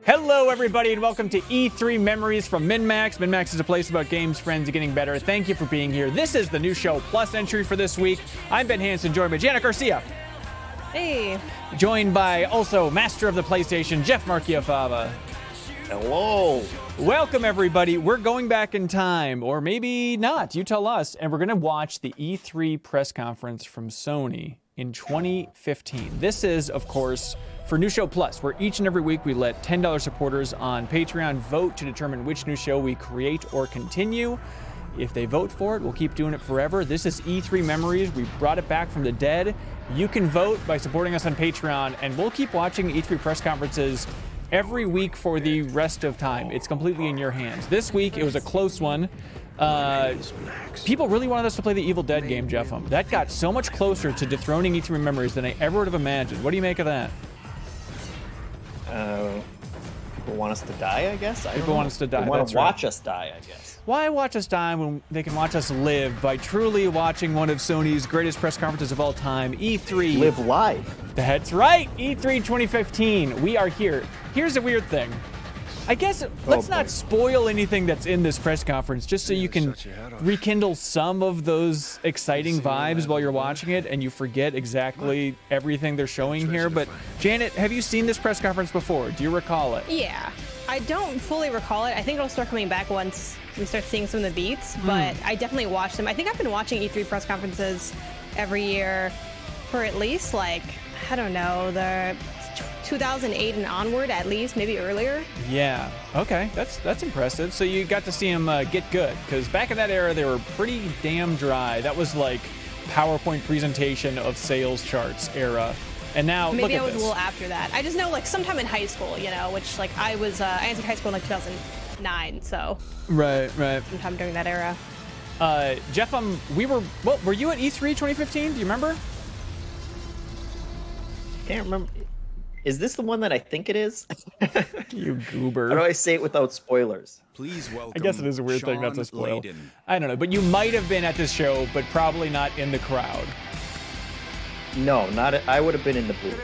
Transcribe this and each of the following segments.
Hello, everybody, and welcome to E3 Memories from MinnMax. MinnMax is a place about games, friends, and getting better. Thank you for being here. This is the new show plus entry for this week. I'm Ben Hansen, joined by Janet Garcia. Hey. Joined by also master of the PlayStation, Jeff Marchiafava. Hello. Welcome, everybody. We're going back in time, or maybe not. You tell us. And we're going to watch the E3 press conference from Sony in 2015. This is, of course, for New Show Plus, where each and every week we let $10 supporters on Patreon vote to determine which new show we create or continue. If they vote for it, we'll keep doing it forever. This is E3 Memories. We brought it back from the dead. You can vote by supporting us on Patreon, and we'll keep watching E3 press conferences every week for the rest of time. It's completely in your hands. This week, it was a close one. People really wanted us to play the Evil Dead game, Jeff. That got so much closer to dethroning E3 Memories than I ever would have imagined. What do you make of that? People want us to die, I guess? People want us to die. They want to watch us die, I guess. Why watch us die when they can watch us live by truly watching one of Sony's greatest press conferences of all time, E3. Live live. That's right, E3 2015. We are here. Here's a weird thing. I guess let's not spoil anything that's in this press conference, just so you can rekindle some of those exciting vibes while you're watching it and you forget exactly everything they're showing here. But Janet, have you seen this press conference before? Do you recall it? Yeah, I don't fully recall it. I think it'll start coming back once we start seeing some of the beats, but I definitely watched them. I think I've been watching E3 press conferences every year for at least, like, I don't know, the 2008 and onward, at least, maybe earlier. Yeah. Okay. That's impressive. So you got to see them get good, because back in that era they were pretty damn dry. That was like PowerPoint presentation of sales charts era. And now maybe look at I was this. a little after that. I just know, like, sometime in high school, you know, which, like, I entered high school in like 2009, so Right. sometime during that era. Jeff, were you at E3 2015? Do you remember? Can't remember. Is this the one that I think it is? You goober. How do I say it without spoilers? Please welcome. I guess it is a weird thing not to Sean spoil. Layden. I don't know, but you might have been at this show, but probably not in the crowd. No, not. I would have been in the booth.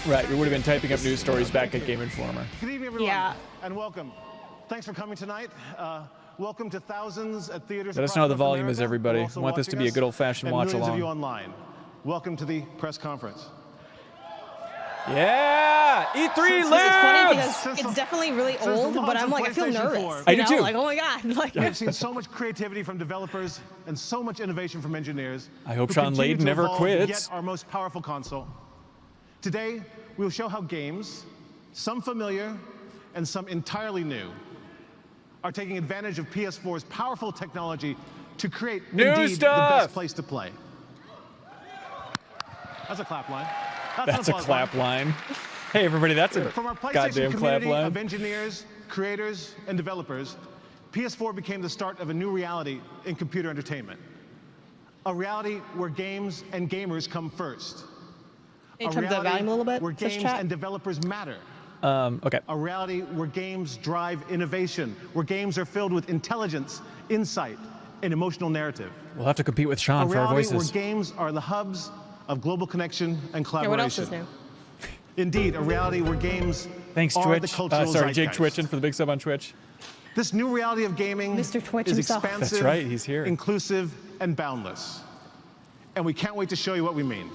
Right, we would have been typing up news stories back at Game Informer. Good evening, everyone, Yeah. and welcome. Thanks for coming tonight. Welcome to thousands at theaters. Let us know how the volume is, everybody. We want this to be a good old-fashioned watch Millions of along. you online. Welcome to the press conference. Yeah, E3 This is lives. funny because it's definitely really the old, launch but I'm of like, I feel PlayStation nervous. 4. I You do know? too. Like, oh my god, like. We have seen so much creativity from developers and so much innovation from engineers. I hope who Sean continue Layden to never evolve quits. Yet our most powerful console. Today, we will show how games, some familiar and some entirely new, are taking advantage of PS4's powerful technology to create New indeed stuff. the best place to play. That's a clap line. That's an a applause clap line. Hey, everybody, that's a From our PlayStation goddamn clap community line. of engineers, creators, and developers, PS4 became the start of a new reality in computer entertainment. A reality where games and gamers come first. Can you turn up the volume a little bit? Where Just games chat. and developers matter. Okay. A reality where games drive innovation, where games are filled with intelligence, insight, and emotional narrative. We'll have to compete with A Sean for our reality voices. where games are the hubs of global connection and Yeah, collaboration. what else is new? Indeed, a reality where games Thanks, are Twitch. the cultural Sorry, Jake zeitgeist. Twitching for the big sub on Twitch. This new reality of gaming Mr. Twitch is himself. expansive, That's right, he's here. inclusive, and boundless. And we can't wait to show you what we mean.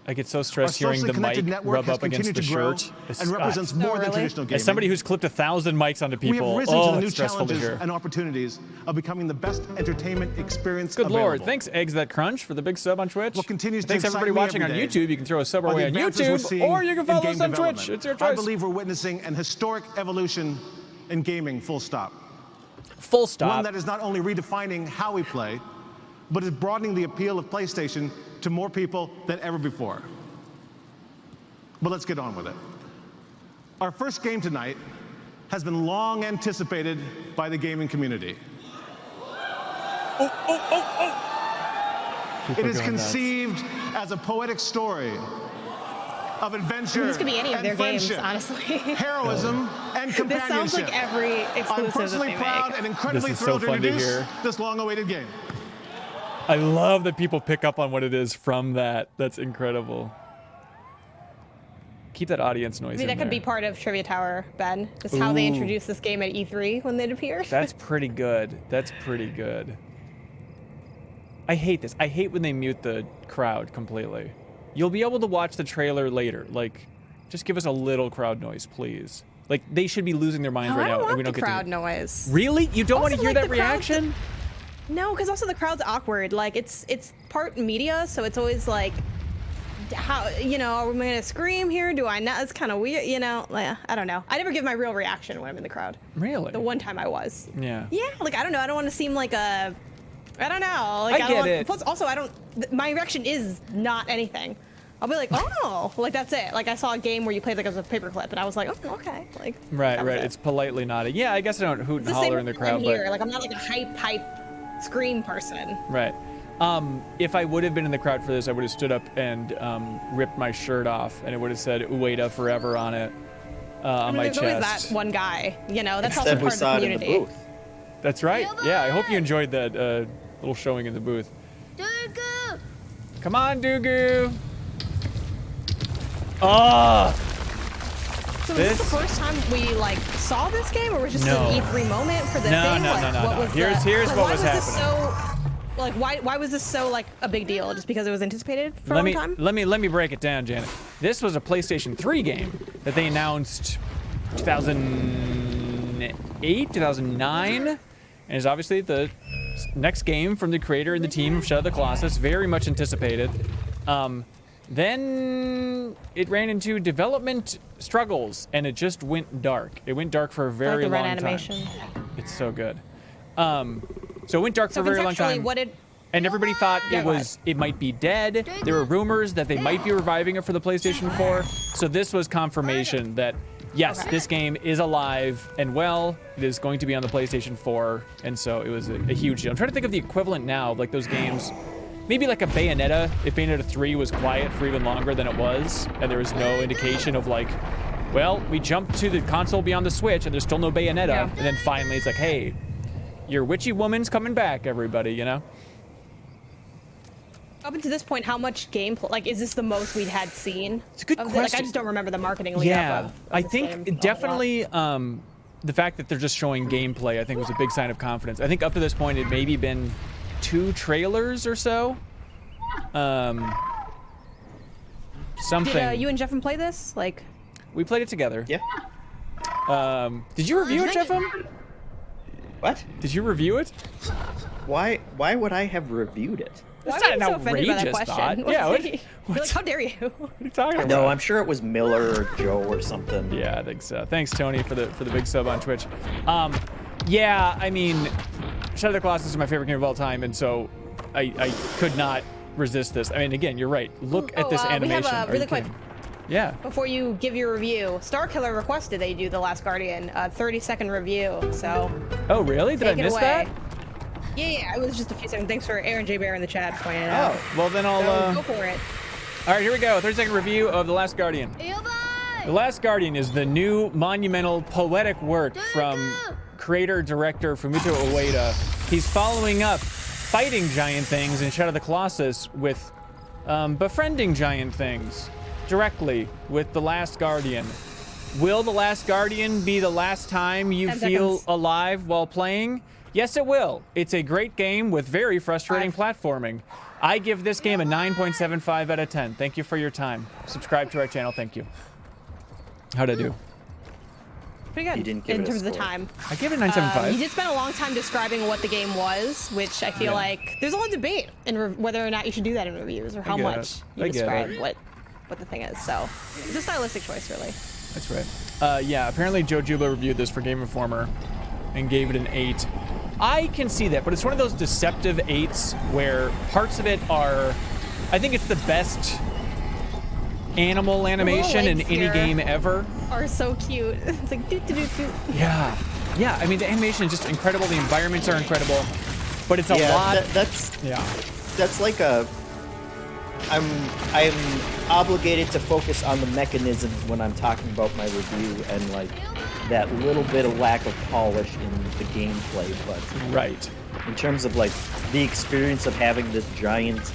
I get so Our stressed hearing socially the mic connected network rub has up against continued the to grow shirt. and represents more than really? traditional gaming. As somebody who's clipped 1,000 mics onto we have people, risen to the new it's stressful to challenges hear. and opportunities of becoming the best entertainment experience Good available. lord, thanks Eggs That Crunch for the big sub on Twitch. What continues to Thanks excite everybody me watching on every day YouTube. You can throw a sub our are the way on advances we're YouTube, seeing or you can in follow game us on development. Twitch. It's your I choice. believe we're witnessing an historic evolution in gaming, full stop. Full One stop. that is not only redefining how we play, but is broadening the appeal of PlayStation to more people than ever before. But let's get on with it. Our first game tonight has been long anticipated by the gaming community. It is conceived as a poetic story of adventure This could be any of and their games, friendship, honestly. heroism, and companionship. This sounds like every I'm exclusive that personally they proud make. and incredibly This is so thrilled to fun to introduce hear. this long-awaited game. I love that people pick up on what it is from that. That's incredible. Keep that audience noise. I mean, that could be part of Trivia Tower, Ben. Just how they introduced this game at E3 when it appeared. That's pretty good. That's pretty good. I hate this. I hate when they mute the crowd completely. You'll be able to watch the trailer later. Like, just give us a little crowd noise, please. Like, they should be losing their minds right now. I And we don't don't want get the crowd noise. Really? You don't want to hear like, that reaction? No, because also the crowd's awkward. Like, it's part media, so it's always like, how, you know, are we gonna scream here? Do I not? It's kind of weird, you know? Like, I don't know. I never give my real reaction when I'm in the crowd. Really? The one time I was. Yeah. Yeah, like, I don't know. I don't want to seem like a, I don't know. Like, I get it. Plus, also, my reaction is not anything. I'll be like, oh, like, that's it. Like, I saw a game where you played like as a paperclip, and I was like, oh, okay. Like, Right. It's politely nodding. Yeah, I guess I don't hoot and holler in the crowd, here. but Like, I'm not like a hype scream person. right. If I would have been in the crowd for this, I would have stood up and ripped my shirt off, and it would have said "Ueda Forever" on it on my chest. There's always that one guy, you know. That's also Instead, we part of saw the it in community. the booth. That's right. Yeah, I hope you enjoyed that little showing in the booth. Dugu! Come on, Dugu. Oh, So was this the first time we like saw this game, or was it just No. an E3 moment for the No, thing? no, Like, no, no, what no. was Here's like, what why was this happening. so, like, why was this so like a big deal? Just because it was anticipated for a long time? let me break it down, Janet. This was a PlayStation 3 game that they announced 2008, 2009, and is obviously the next game from the creator and the team of Shadow of the Colossus. Very much anticipated. Then it ran into development struggles, and it just went dark. It went dark for a very like the long red time. animation. It's so good. So it went dark for a very long conceptually, time. what did? And everybody thought Yeah, go it might be dead. There were rumors that they might be reviving it for the PlayStation 4. So this was confirmation that yes, this game is alive and well. It is going to be on the PlayStation 4, and so it was a huge deal. I'm trying to think of the equivalent now of like those games. Maybe like a Bayonetta, if Bayonetta 3 was quiet for even longer than it was, and there was no indication of like, well, we jumped to the console beyond the Switch, and there's still no Bayonetta, Yeah. and then finally it's like, hey, your witchy woman's coming back, everybody, you know? Up until this point, how much gameplay? Like, is this the most we'd had seen? It's a good Like, question. I just don't remember the marketing lead up of I this think game. definitely the fact that they're just showing gameplay, I think, was a big sign of confidence. I think up to this point, it maybe been 2 trailers or so. Something. Did you and Jeffem play this? Like, We played it together. Yeah. Did you review it, Jeffem? What? Did you review it? Why would I have reviewed it? why That's are you not so an offended by that outrageous question? thought. Yeah, what- You're like, how dare you? What are you talking about? No, I'm sure it was Miller or Joe or something. Yeah, I think so. Thanks, Tony, for the big sub on Twitch. Yeah, I mean, Shadow of the Colossus is my favorite game of all time, and so I could not resist this. I mean, again, you're right. Look at this animation. We have Are really you quick. kidding? Yeah. Before you give your review, Starkiller requested that you do The Last Guardian, a 30-second review. So Oh, really? Did I take it miss away. that? Yeah, it was just a few seconds. Thanks for Aaron J. Bear in the chat pointing it out. Oh, well then I'll. So go for it. All right, here we go. 30-second review of The Last Guardian. The Last Guardian is the new monumental poetic work from creator-director Fumito Ueda. He's following up fighting giant things in Shadow of the Colossus with befriending giant things directly with The Last Guardian. Will The Last Guardian be the last time you 10 feel seconds. alive while playing? Yes, it will. It's a great game with very frustrating 5. platforming. I give this game a 9.75 out of 10. Thank you for your time. Subscribe to our channel. Thank you. How'd I do? Pretty good You didn't give in it a terms of the score. time. I give it a 9.75. You did spend a long time describing what the game was, which I feel Yeah. like there's a lot of debate in whether or not you should do that in reviews or how get much it. you I get describe it. what the thing is. So it's a stylistic choice, really. That's right. Yeah, apparently Joe Juba reviewed this for Game Informer and gave it an 8. I can see that, but it's one of those deceptive 8s where parts of it are... I think it's the best animal animation in legs any here. game ever. Are so cute. It's like doo doo doo doo. Yeah. Yeah, I mean, the animation is just incredible. The environments are incredible. But it's a Yeah, lot... that's yeah. like a. I'm obligated to focus on the mechanisms when I'm talking about my review and like that little bit of lack of polish in the gameplay, but Right. in terms of like the experience of having this giant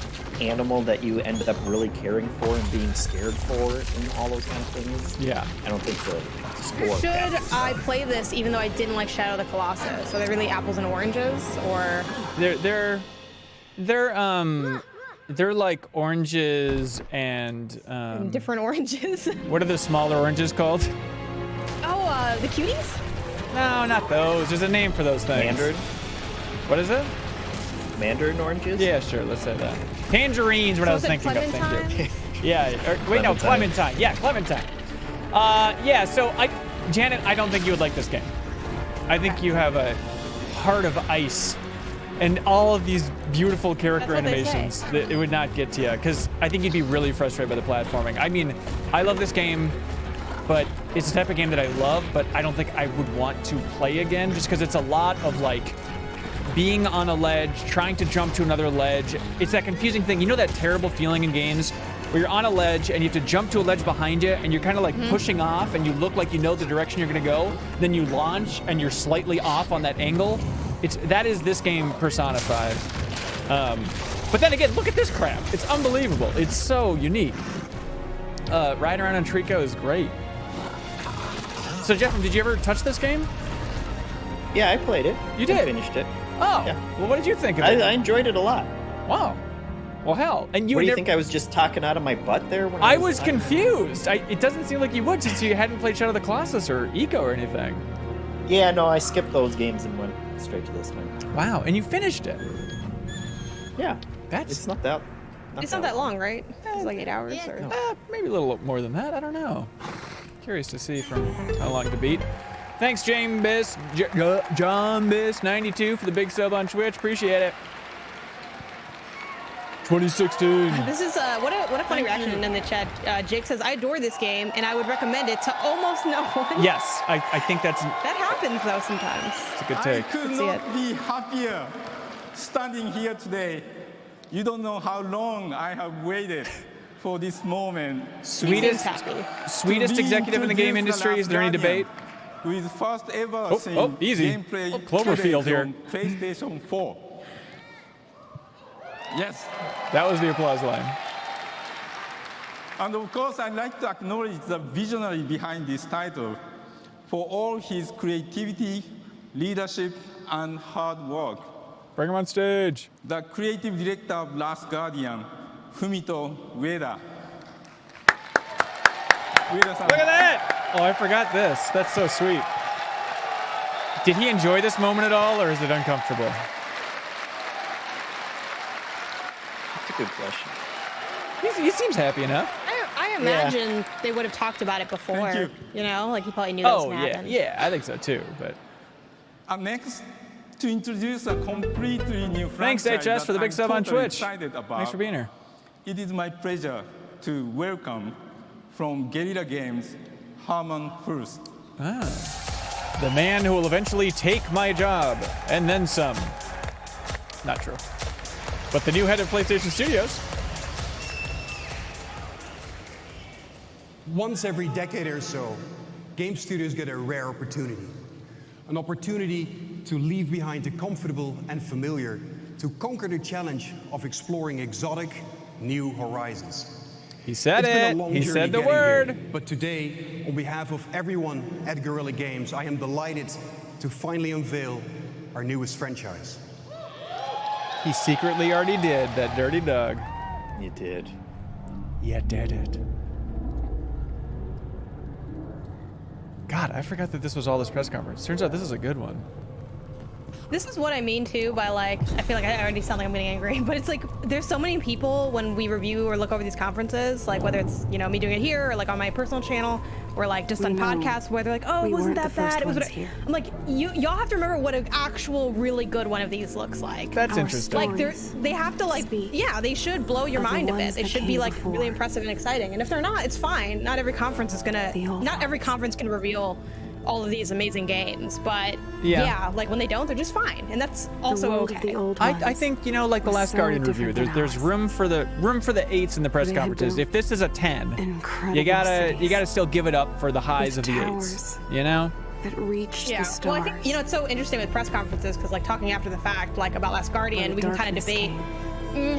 animal that you end up really caring for and being scared for and all those kind of things. Yeah. I don't think the score. Should I play this even though I didn't like Shadow of the Colossus? So they're really apples and oranges, or they're like oranges and different oranges? what are the smaller oranges called? Oh, the cuties? No, not those. There's a name for those things. Mandarin? What is it? Mandarin oranges? Yeah, sure. Let's say that. Tangerines. What I was thinking of. Thank you. Yeah. Wait, no, Clementine. Yeah, Clementine. Yeah. So Janet, I don't think you would like this game. I think you have a heart of ice, and all of these beautiful character animations that it would not get to you, because I think you'd be really frustrated by the platforming. I mean, I love this game, but it's the type of game that I love, but I don't think I would want to play again, just because it's a lot of like being on a ledge, trying to jump to another ledge. It's that confusing thing. You know that terrible feeling in games where you're on a ledge and you have to jump to a ledge behind you and you're kind of like pushing off and you look like you know the direction you're gonna go, then you launch and you're slightly off on that angle. That is this game personified. But then again, look at this crap. It's unbelievable. It's so unique. Riding around on Trico is great. So Jeff, did you ever touch this game? Yeah, I played it. You did? I finished it. Oh, yeah. Well, what did you think of it? I enjoyed it a lot. Wow. Well, hell. And What do you think? I was just talking out of my butt there? When I was confused. It doesn't seem like you would, since you hadn't played Shadow of the Colossus or Eco or anything. Yeah, no, I skipped those games and went straight to this one. Wow, and you finished it. Yeah. It's not that. It's not that long, right? It's like 8 hours, or maybe a little more than that. I don't know. Curious to see from how long to beat. Thanks, John Biss 92 for the big sub on Twitch. Appreciate it. 2016. This is what a funny reaction in the chat. Jake says, I adore this game and I would recommend it to almost no one. Yes, I think that happens though sometimes. It's a good take. I could not be happier standing here today. You don't know how long I have waited for this moment. Sweetest executive in the game industry. Is there any debate? With first ever easy. gameplay Cloverfield here. on PlayStation 4. Yes. That was the applause line. And of course, I'd like to acknowledge the visionary behind this title for all his creativity, leadership, and hard work. Bring him on stage. The creative director of Last Guardian, Fumito Ueda. Ueda-san. Look at that! Oh, I forgot this. That's so sweet. Did he enjoy this moment at all, or is it uncomfortable? That's a good question. He seems happy enough. I imagine they would have talked about it before. You know, like you probably knew that was going to happen. Yeah, I think so too. But next, to introduce a completely new franchise. Thanks, HS, for the big sub on Twitch. Excited about. Thanks for being here. It is my pleasure to welcome from Guerrilla Games, Hermen Hulst. The man who will eventually take my job, and then some. Not true. But the new head of PlayStation Studios. Once every decade or so, game studios get a rare opportunity. An opportunity to leave behind the comfortable and familiar, to conquer the challenge of exploring exotic, new horizons. He said It's been it. a long He journey said the getting word. here, but today, on behalf of everyone at Guerrilla Games, I am delighted to finally unveil our newest franchise. He secretly already did, that dirty dog. You did. You did it. God, I forgot that this was all this press conference. Turns out this is a good one. This is what I mean too by like, I feel like I already sound like I'm getting angry, but it's like there's so many people when we review or look over these conferences, like whether it's, you know, me doing it here or like on my personal channel or like just on podcasts where they're like, oh, it wasn't that bad. It was what I'm like, y'all have to remember what an actual really good one of these looks like. That's interesting. Like they have to like, yeah, they should blow your mind a bit. They should be like really impressive and exciting. And if they're not, it's fine. Not every conference can reveal all of these amazing games, but yeah, like when they don't, they're just fine, and that's also okay. I think, you know, like the Last Guardian review, there's room for the 8s in the press conferences. If this is a 10, you gotta still give it up for the highs of the 8s, you know? That reached the stars. Well, I think, you know, it's so interesting with press conferences because, like, talking after the fact, like about Last Guardian, we can kind of debate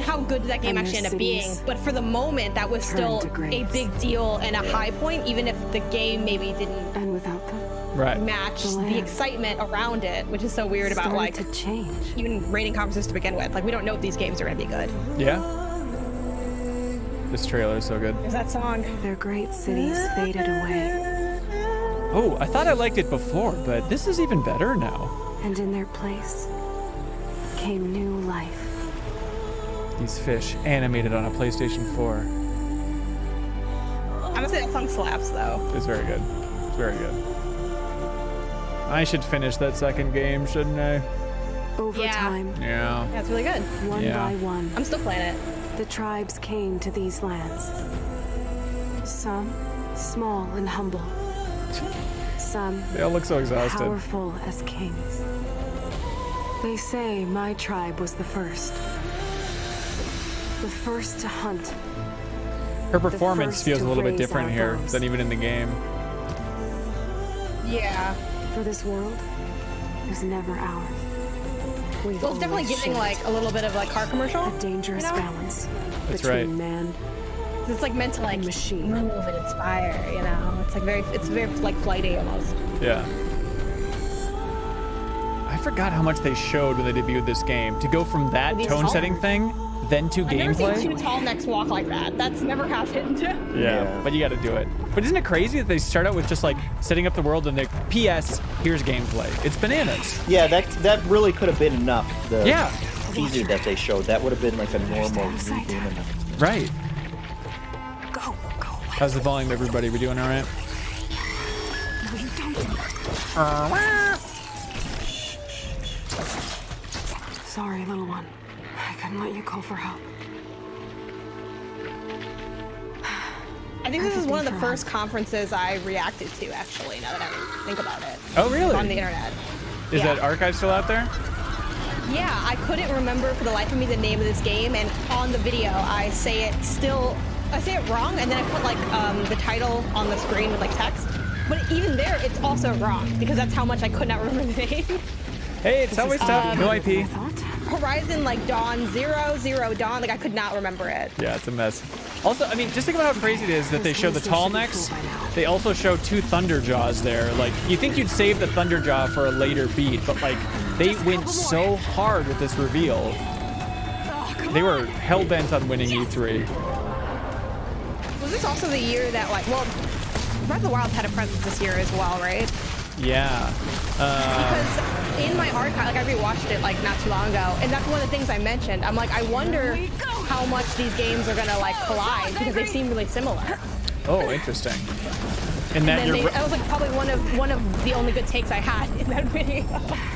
how good did that game actually end up being. But for the moment, that was still a big deal and a high point, even if the game maybe didn't match the excitement around it, which is so weird about like even rating conferences to begin with. Like we don't know if these games are gonna be good. Yeah. This trailer is so good. There's that song. Their great cities faded away. Oh, I thought I liked it before, but this is even better now. And in their place came new life. These fish animated on a PlayStation 4. I'm gonna say that song slaps though. It's very good. It's very good. I should finish that second game, shouldn't I? Over time. Yeah. Yeah, it's really good. One by one. I'm still playing it. The tribes came to these lands. Some small and humble. Some they all look so exhausted. Powerful as kings. They say my tribe was the first. The first to hunt. Her performance feels a little bit different here than even in the game. Yeah. For this world is never ours. Well, it's definitely giving like a little bit of like car commercial. A dangerous balance. That's between right. Man. It's like meant to like machine move and inspire, you know. It's very like flighty almost. Yeah. I forgot how much they showed when they debuted this game. To go from that tone setting thing, then to gameplay. I've never seen two tall necks walk like that. That's never happened. Yeah, but you got to do it. But isn't it crazy that they start out with just like setting up the world and they P.S. Here's gameplay. It's bananas. Yeah, that really could have been enough. The Yeah. teaser that they showed, that would have been like a normal reboot enough. Right. How's the volume, everybody? We doing all right? Sorry, little one. I couldn't let you call for help. I think this is one of the first conferences I reacted to, actually, now that I think about it. Oh, really? On the internet. Is that archive still out there? Yeah, I couldn't remember for the life of me the name of this game, and on the video I say it wrong, and then I put like the title on the screen with like text. But even there, it's also wrong because that's how much I could not remember the name. Hey, it's always tough. No IP. Horizon like Dawn Zero Dawn, like I could not remember it. Yeah, it's a mess. Also, I mean, just think about how crazy it is that they show the tall necks. They also show two Thunderjaws there. Like, you think you'd save the Thunderjaw for a later beat, but like, they went so hard with this reveal. They were hell-bent on winning E3. Was this also the year that like, well, Breath of the Wild had a presence this year as well, right? Yeah. Because in my archive, like I rewatched it like not too long ago, and that's one of the things I mentioned. I'm like, I wonder how much these games are gonna like collide because they seem really similar. Oh, interesting. And that that was like probably one of the only good takes I had in that video.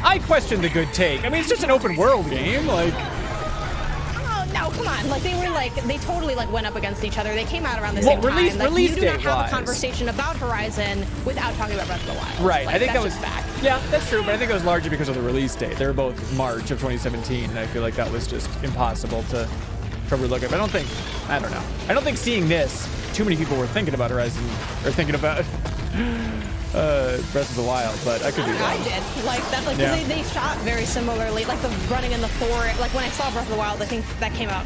I question the good take. I mean, it's just an open world game, like. Oh no, come on! Like they totally like went up against each other. They came out around the same time. Like, release you do not have date-wise. a conversation about Horizon without talking about Breath of the Wild. Right. Like, I think that was fact. Yeah, that's true. But I think it was largely because of the release date. They were both March of 2017, and I feel like that was just impossible to overlook it. But I don't know. I don't think seeing this, too many people were thinking about Horizon or thinking about Breath of the Wild. But I could be wrong. I did like that. Like 'cause they shot very similarly. Like the running in the forest. Like when I saw Breath of the Wild, I think that came out.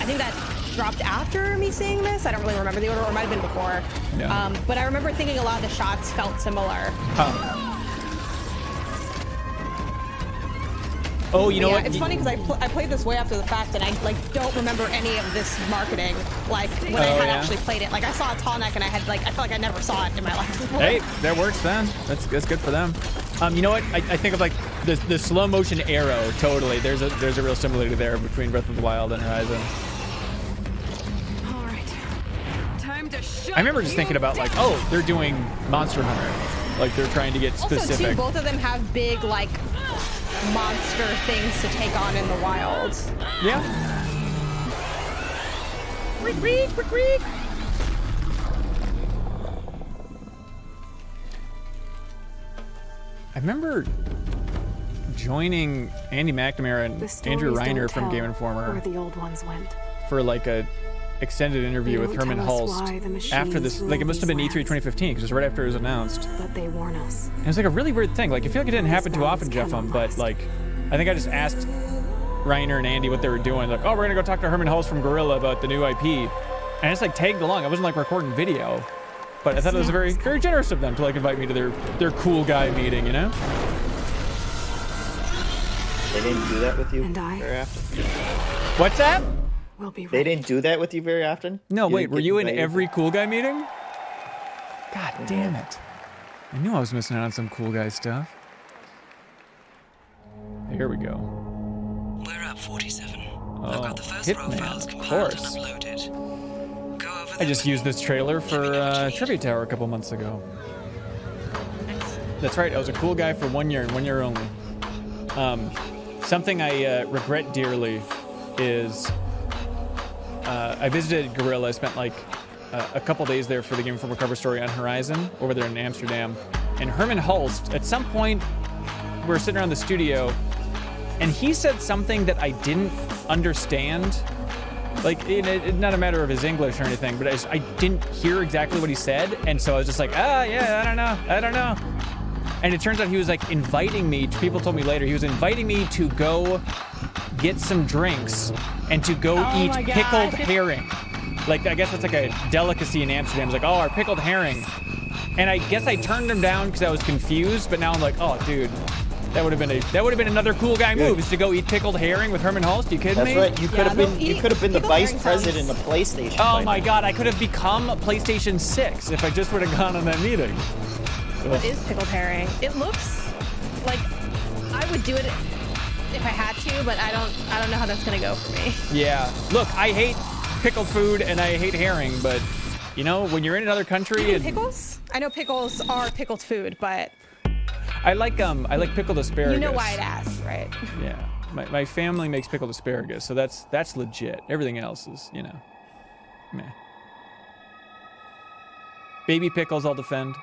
I think that dropped after me seeing this. I don't really remember the order, or it might have been before. Yeah. But I remember thinking a lot of the shots felt similar. Oh, you know what? It's funny because I played this way after the fact, and I like don't remember any of this marketing. Like when I had actually played it, like I saw a tall neck, and I felt like I never saw it in my life before. Hey, that works then. That's good for them. You know what? I think of like the slow motion arrow. Totally. There's a real similarity there between Breath of the Wild and Horizon. All right. Time to shut I remember just thinking about like, oh, they're doing Monster Hunter. Like they're trying to get specific. Also, too, both of them have big like monster things to take on in the wild. Yeah. Reek, reek, reek, reek. I remember joining Andy McNamara and Andrew Reiner from Game Informer where the old ones went. for like a extended interview with Hermen Hulst after this. Like it must have been E3 2015 because it was right after it was announced. But they warn us. And it was like a really weird thing. Like I feel like it didn't happen too often, Jeff, but like I think I just asked Reiner and Andy what they were doing. Like, oh, we're gonna go talk to Hermen Hulst from Guerrilla about the new IP. And I just like tagged along. I wasn't like recording video, but I thought it was very, very generous of them to like invite me to their cool guy meeting, you know? They didn't do that with you And I- very often? What's that? We'll be They ready. didn't do that with you very often? No, wait, didn't were get you in invited? every cool guy meeting? God damn it. I knew I was missing out on some cool guy stuff. Here we go. We're at 47. Oh, I've got the first row Hitman, files of compiled and course. uploaded. Go over I them just with used me. this trailer for Let me know what you Trivia need. Tower a couple months ago. That's right, I was a cool guy for 1 year and 1 year only. Something I regret dearly is I visited Guerrilla. I spent like a couple days there for the Game Informer cover story on Horizon over there in Amsterdam. And Hermen Hulst, at some point, we were sitting around the studio, and he said something that I didn't understand. Like, it's not a matter of his English or anything, but I didn't hear exactly what he said, and so I was just like, yeah, I don't know. And it turns out he was like inviting me, people told me later, he was inviting me to go get some drinks and to go eat my God. pickled herring. Like, I guess that's like a delicacy in Amsterdam. It's like, oh, our pickled herring. And I guess I turned him down because I was confused, but now I'm like, oh, dude, that would have been another cool guy move, is to go eat pickled herring with Hermen Hulst. You kidding That's me? right. You could have been the pickled vice herring president sounds- of PlayStation. Oh by my now. God, I could have become PlayStation 6 if I just would have gone on that meeting. What is pickled herring? It looks like I would do it if I had to, but I don't know how that's gonna go for me. Yeah. Look, I hate pickled food and I hate herring, but you know, when you're in another country and Pickles? I know pickles are pickled food, but I like pickled asparagus. you know why I'd ask, right? Yeah. My family makes pickled asparagus, so that's legit. Everything else is, you know, meh. Baby pickles I'll defend.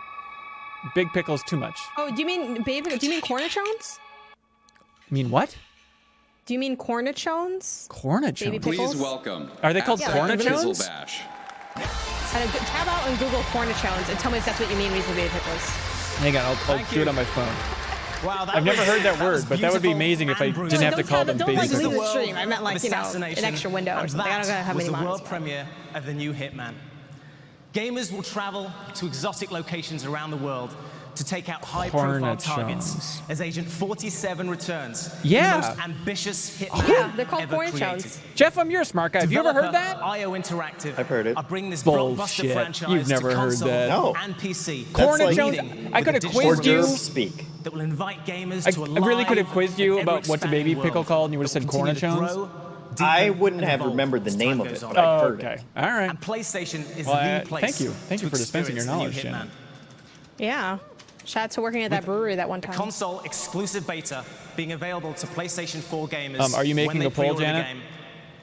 Big pickles too much. Oh, do you mean baby? Do you mean cornichons? You mean what? Do you mean cornichons? Cornichons. Baby pickles? Please welcome. Are they called Yeah, like cornichons? Kizzle Bash. Tab out and Google cornichons and tell me if that's what you mean with baby pickles. Hang on, I'll do it on my phone. Wow, I've never heard that word, but that would be amazing if I didn't have to call them don't baby like leave pickles. the stream. I meant like, you know, an extra window or something. I don't have many the monitors. world premiere of the new Hitman. Gamers will travel to exotic locations around the world to take out high-profile targets Cornichons. as Agent 47 returns. Yeah. The most ambitious Hitman Yeah, they're called ever cornichons. created. Jeff, I'm your smart guy. Have you ever heard Developer that? IO Interactive. I've heard it. Are bringing this Bullshit. blockbuster franchise You've never to heard console that. No. and PC. That's like- Cornichons? I could have With a quizzed digital you. Hors d'oeuvre speak. that will invite gamers I to a really could have live quizzed you and about what's a baby ever-expanding pickle world called, and you would have that said will continue to cornichons. grow, deepen, I wouldn't and have evolve remembered the as name time of goes it, on. but I've Oh, heard okay. it. All right. And PlayStation is Well, the place. thank you. Thank you to for dispensing your experience the new knowledge, Hitman. Yeah. Shout out to working at that brewery that one The time. console exclusive beta being available to PlayStation 4 gamers. Are you making when they a poll, pre-order the Janet? game,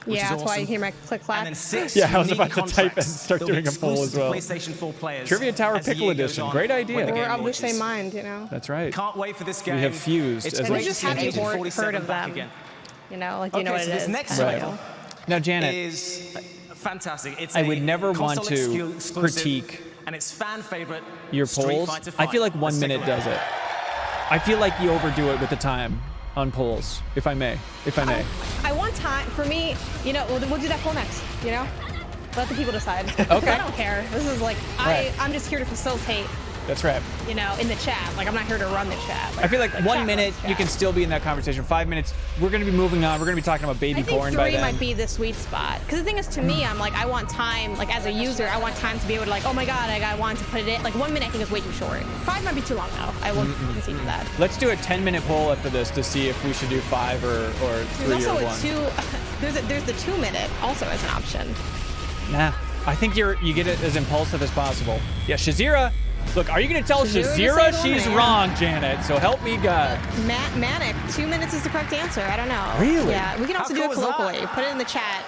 which Yeah, is that's why you awesome. hear my click clack. And then 6 Yeah, I was unique about to type and contracts start that'll be doing a poll as exclusive to well. PlayStation 4 players Trivia Tower as the Pickle year goes Edition. on, Great when idea. the We're game of the same launches. mind, you know. That's right. Can't wait for this game. We have fused It's as great like- to just see have you Agent heard 47 of back them. again. You know, like you know Okay, what so it this is. next kind of title deal. Now, Janet, is fantastic. It's I a would never want console to exclusive, critique and it's fan favorite your Street polls. Fighter I feel like V. 1 Let's take a minute look. does it. I feel like you overdo it with the time on polls, if I may. I want time for me. You know, we'll do that poll next. You know, let the people decide. Okay. I don't care. This is like Right. I'm just here to facilitate. That's right. You know, in the chat. Like I'm not here to run the chat. I feel like the 1 chat minute, runs you can chat. still be in that conversation. 5 minutes, we're going to be moving on. We're going to be talking about baby I think porn by 3 then. might be the sweet spot. Because the thing is, to me, I'm like, I want time. Like as a user, I want time to be able to like, oh my god, I want to put it in. Like 1 minute, I think is way too short. 5 might be too long though. I will concede to that. Let's do a 10-minute poll after this to see if we should do 5 or 3 There's or also 1. a 2. There's the 2 minute also as an option. Nah, I think you get it as impulsive as possible. Yeah, Shazira. Look, are you going to tell Shazira Shazira just she's said wrong, Janet? So help me God. Manic. 2 minutes is the correct answer. I don't know. Really? Yeah. We can also How do cool it is that? colloquially. Put it in the chat.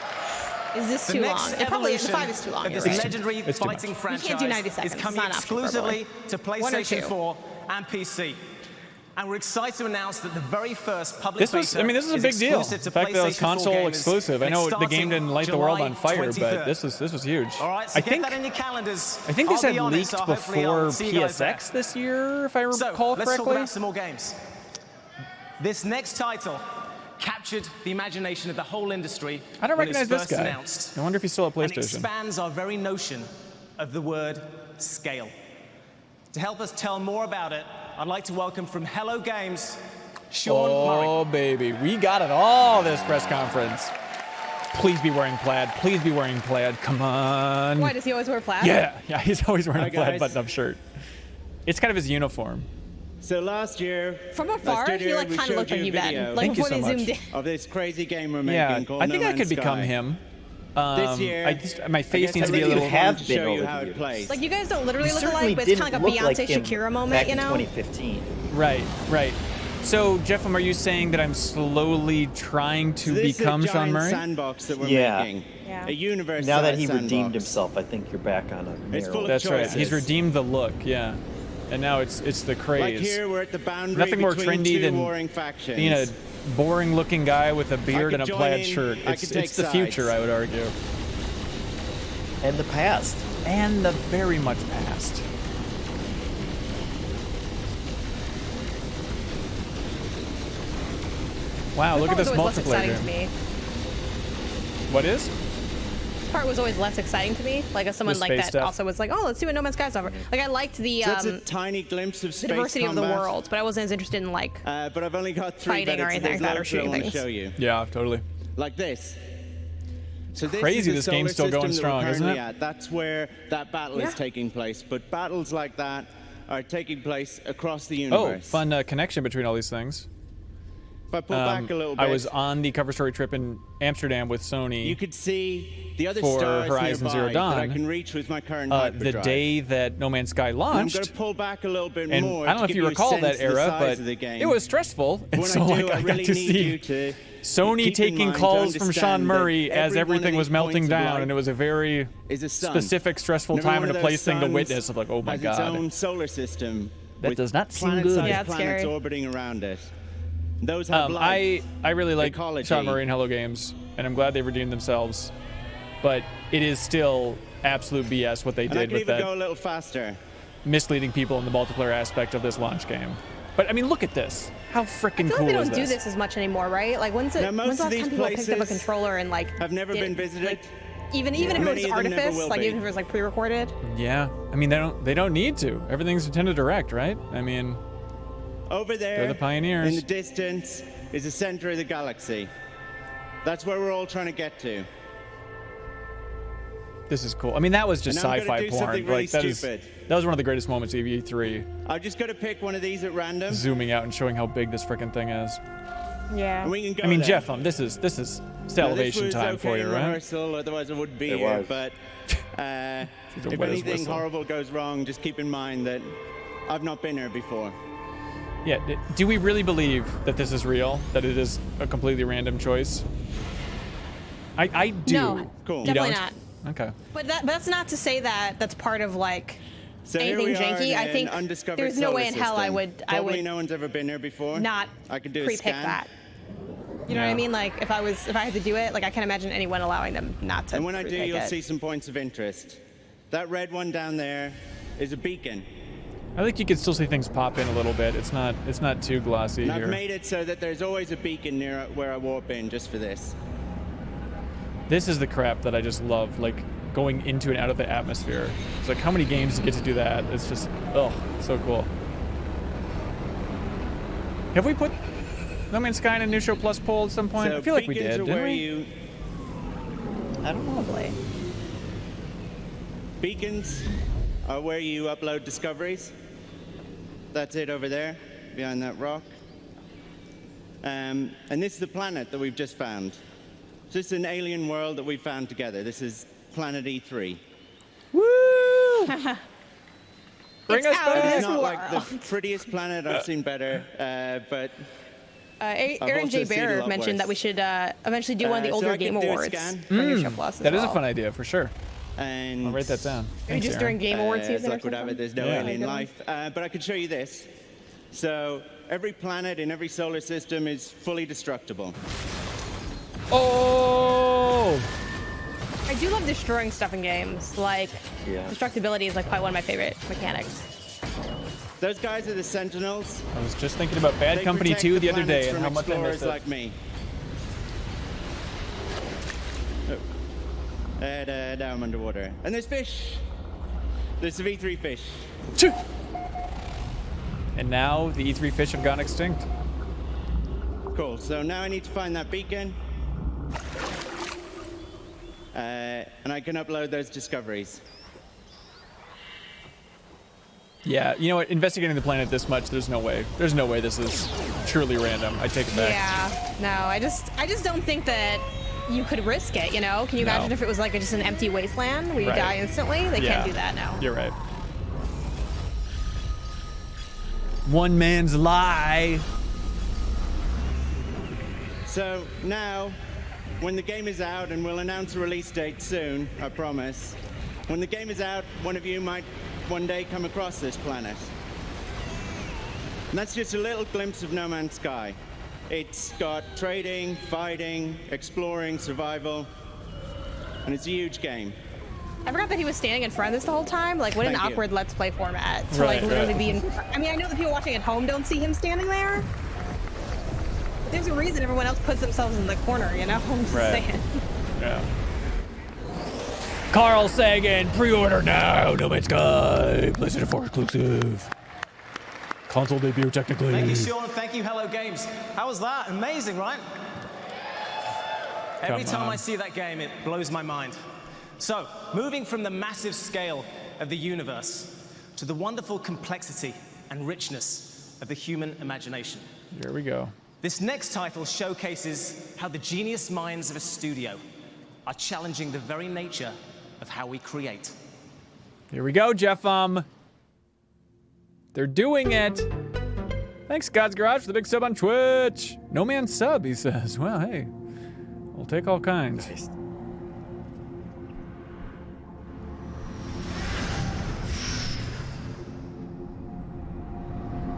Is this The too next long? It probably is. The evolution 5 is too long. of You're this right. legendary It's too fighting much. franchise can't do 90 is seconds. It's coming not enough exclusively to One or PlayStation two. 4 and PC. And we're excited to announce that the very first public This was a big deal. exclusive to The fact that it was PlayStation 4 console gamers, exclusive. I and know it's the game didn't light the starting world on fire, July but 23rd. this was huge. All right, so I get think that in your calendars. I think this I'll had be on it, leaked so hopefully before I'll see you guys there. PSX this year, if I recall So let's talk correctly. about some more games. This next title captured the imagination of the whole industry. I don't when it was recognize this first guy. announced, I wonder if he's still at and PlayStation. expands our very notion of the word scale. To help us tell more about it, I'd like to welcome from Hello Games, Sean Murray. Oh, baby. We got it all this press conference. Please be wearing plaid. Please be wearing plaid. Come on. Why, does he always wear plaid? Yeah, he's always wearing Hi, a plaid guys. button-up shirt. It's kind of his uniform. So last year, From afar, he like kind of looked like you, Ben. Like Thank you before so they much. zoomed in. of this crazy game we're Yeah, making called I think No I could Man's become Sky. him. This year, my face I needs to guess be a I little... really have to been show you over how the it years. plays. Like you guys don't literally He look certainly alike, but it's didn't kind of like a look Beyonce him Shakira moment, back you in know? 2015. Right. So, Jeff, are you saying that I'm slowly trying to So this become is a Sean giant Murray? sandbox that we're Yeah. making. Yeah. A universe. Now that he sandbox. redeemed himself, I think you're back on a It's narrow. full of That's right. choices. He's redeemed the look, yeah. And now it's the craze. Like here, we're at the boundary Nothing more between trendy two than warring factions. being a boring-looking guy with a beard could and a join plaid in, shirt. I It's could take the future, sides. I would argue. And the past. And the very much past. Wow, look at this This part was always less multiplayer exciting to game. me. What is? This part was always less exciting to me. Like as someone The like space that stuff. also was like, oh, let's see what No Man's Sky's over. Like I liked the So it's a tiny glimpse of space diversity of the combat. world, but I wasn't as interested in like But I've only got 3 fighting or minutes, anything like that, or there's shooting loads I things. want to show you. Yeah, totally. Like this. So this Crazy is the this game's still solar going system that we're strong, isn't currently it? at. That's where that battle Yeah. is taking place. But battles like that are taking place across the Oh, universe. fun connection between all these things. If I pull back a little bit, I was on the cover story trip in Amsterdam with Sony. you could see the other for stars Horizon nearby Zero Dawn, that I can reach with my current the hyperdrive. day that No Man's Sky And I'm launched. going to pull back a little bit And more. I don't know to if give you a recall sense that of the era, size but of the game. it was stressful. And When so I do, like, I I really got to need see you to Sony keep in taking mind to calls from Sean understand that Murray as every one of everything was these melting points of down, light and it was a very is a sun. specific, stressful And every time one and a of those place thing to suns witness. Of like, oh my has god, its own solar system. That with does not seem good. planet-sized Yeah, it's planets scary. orbiting around it. Those have life. I really like ecology. Sean Murray and Hello Games, and I'm glad they redeemed themselves. But it is still absolute BS what they And I did can with even that go a little faster. misleading people in the multiplayer aspect of this launch game. But I mean, look at this. How freaking I feel cool like they is don't do this as much anymore, right? Like when's the Now, most when's the of last these time people picked up a places controller and like have never did- been visited. like, even if it Many was of them never artifice, will like be. even if it was like pre-recorded. Yeah, I mean they don't need to. Everything's Nintendo Direct, right? I mean, Over there, They're the pioneers. in the distance, is the center of the galaxy. That's where we're all trying to get to. this is cool. I mean, that was just And I'm gonna sci-fi do porn. something really Like that stupid. was one of the greatest moments of E3, I've just got to pick one of these at random. zooming out and showing how big this freaking thing is. Yeah. And we can go I mean, there. Jeff, this is Now, this salivation was time okay for you, in right? rehearsal, otherwise I wouldn't be It here. was. But The if wettest anything whistle. horrible goes wrong, just keep in mind that I've not been here before. Yeah. Do we really believe that this is real? That it is a completely random choice? I do. No, Cool. You definitely don't? not. Okay. But that's not to say that that's part of like So here anything we are janky. in I an think undiscovered there's no solar way in hell I system. would Probably no one's ever been here before. not I could do a pre-pick scan. that. You know what I Yeah. mean? Like if I had to do it, like I can't imagine anyone allowing them not to. And when I do, pre-pick you'll it. see some points of interest. That red one down there is a beacon. I think you can still see things pop in a little bit. It's not too glossy And here. I've made it so that there's always a beacon near where I warp in just for this. This is the crap that I just love, like going into and out of the atmosphere. It's like, how many games do you get to do that? It's just, oh, so cool. Have we put No Man's Sky in a New Show Plus poll at some point? So I feel like we beacons did, are didn't where we? you I don't know. Probably. Beacons are where you upload discoveries. That's it over there, behind that rock. And this is the planet that we've just found. So this is an alien world that we found together. This is planet E3. Woo! Bring It's us out of back! this It's not world. like the prettiest planet. I've seen better, but Aaron J. also seen a Bear lot mentioned worse. that we should eventually do one of the so older I Game could do a Awards scan. for New Show Plus. That is a fun idea, for sure. and I'll write that down. Maybe Thanks, just Aaron. during Game Awards as season or luck would have something. it, there's no Yeah. alien Good life. But I could show you this. So every planet in every solar system is fully destructible. Oh! I do love destroying stuff in games. Like Yeah. destructibility is like probably one of my favorite mechanics. Those guys are the Sentinels. I was just thinking about Bad They Company protect 2 the other planets day and from how much I explorers missed it. like me. Now I'm underwater. And there's fish. There's the V3 fish. And now the E3 fish have gone extinct. Cool. So now I need to find that beacon. And I can upload those discoveries. Yeah, you know what? Investigating the planet this much, there's no way. There's no way this is truly random. I take it back. Yeah, no, I just don't think that you could risk it, you know? Can you imagine if it was like just an empty wasteland where you die instantly? They can't do that now. You're right. One man's lie. So now, when the game is out, and we'll announce a release date soon, I promise. When the game is out, one of you might one day come across this planet. And that's just a little glimpse of No Man's Sky. It's got trading, fighting, exploring, survival, and it's a huge game. I forgot that he was standing in front of this the whole time. Like, what an awkward Let's Play format to like literally be in. I mean, I know the people watching at home don't see him standing there. But there's a reason everyone else puts themselves in the corner, you know? I'm just saying. Yeah. Carl Sagan, pre-order now. No Man's Sky, PlayStation 4 exclusive. Console debut, technically. Thank you, Sean. Thank you, Hello Games. How was that? Amazing, right? Every time I see that game, it blows my mind. So, moving from the massive scale of the universe to the wonderful complexity and richness of the human imagination. Here we go. This next title showcases how the genius minds of a studio are challenging the very nature of how we create. Here we go, Jeff. They're doing it. Thanks, God's Garage, for the big sub on Twitch. No man sub, he says. Well, hey, we'll take all kinds. Nice.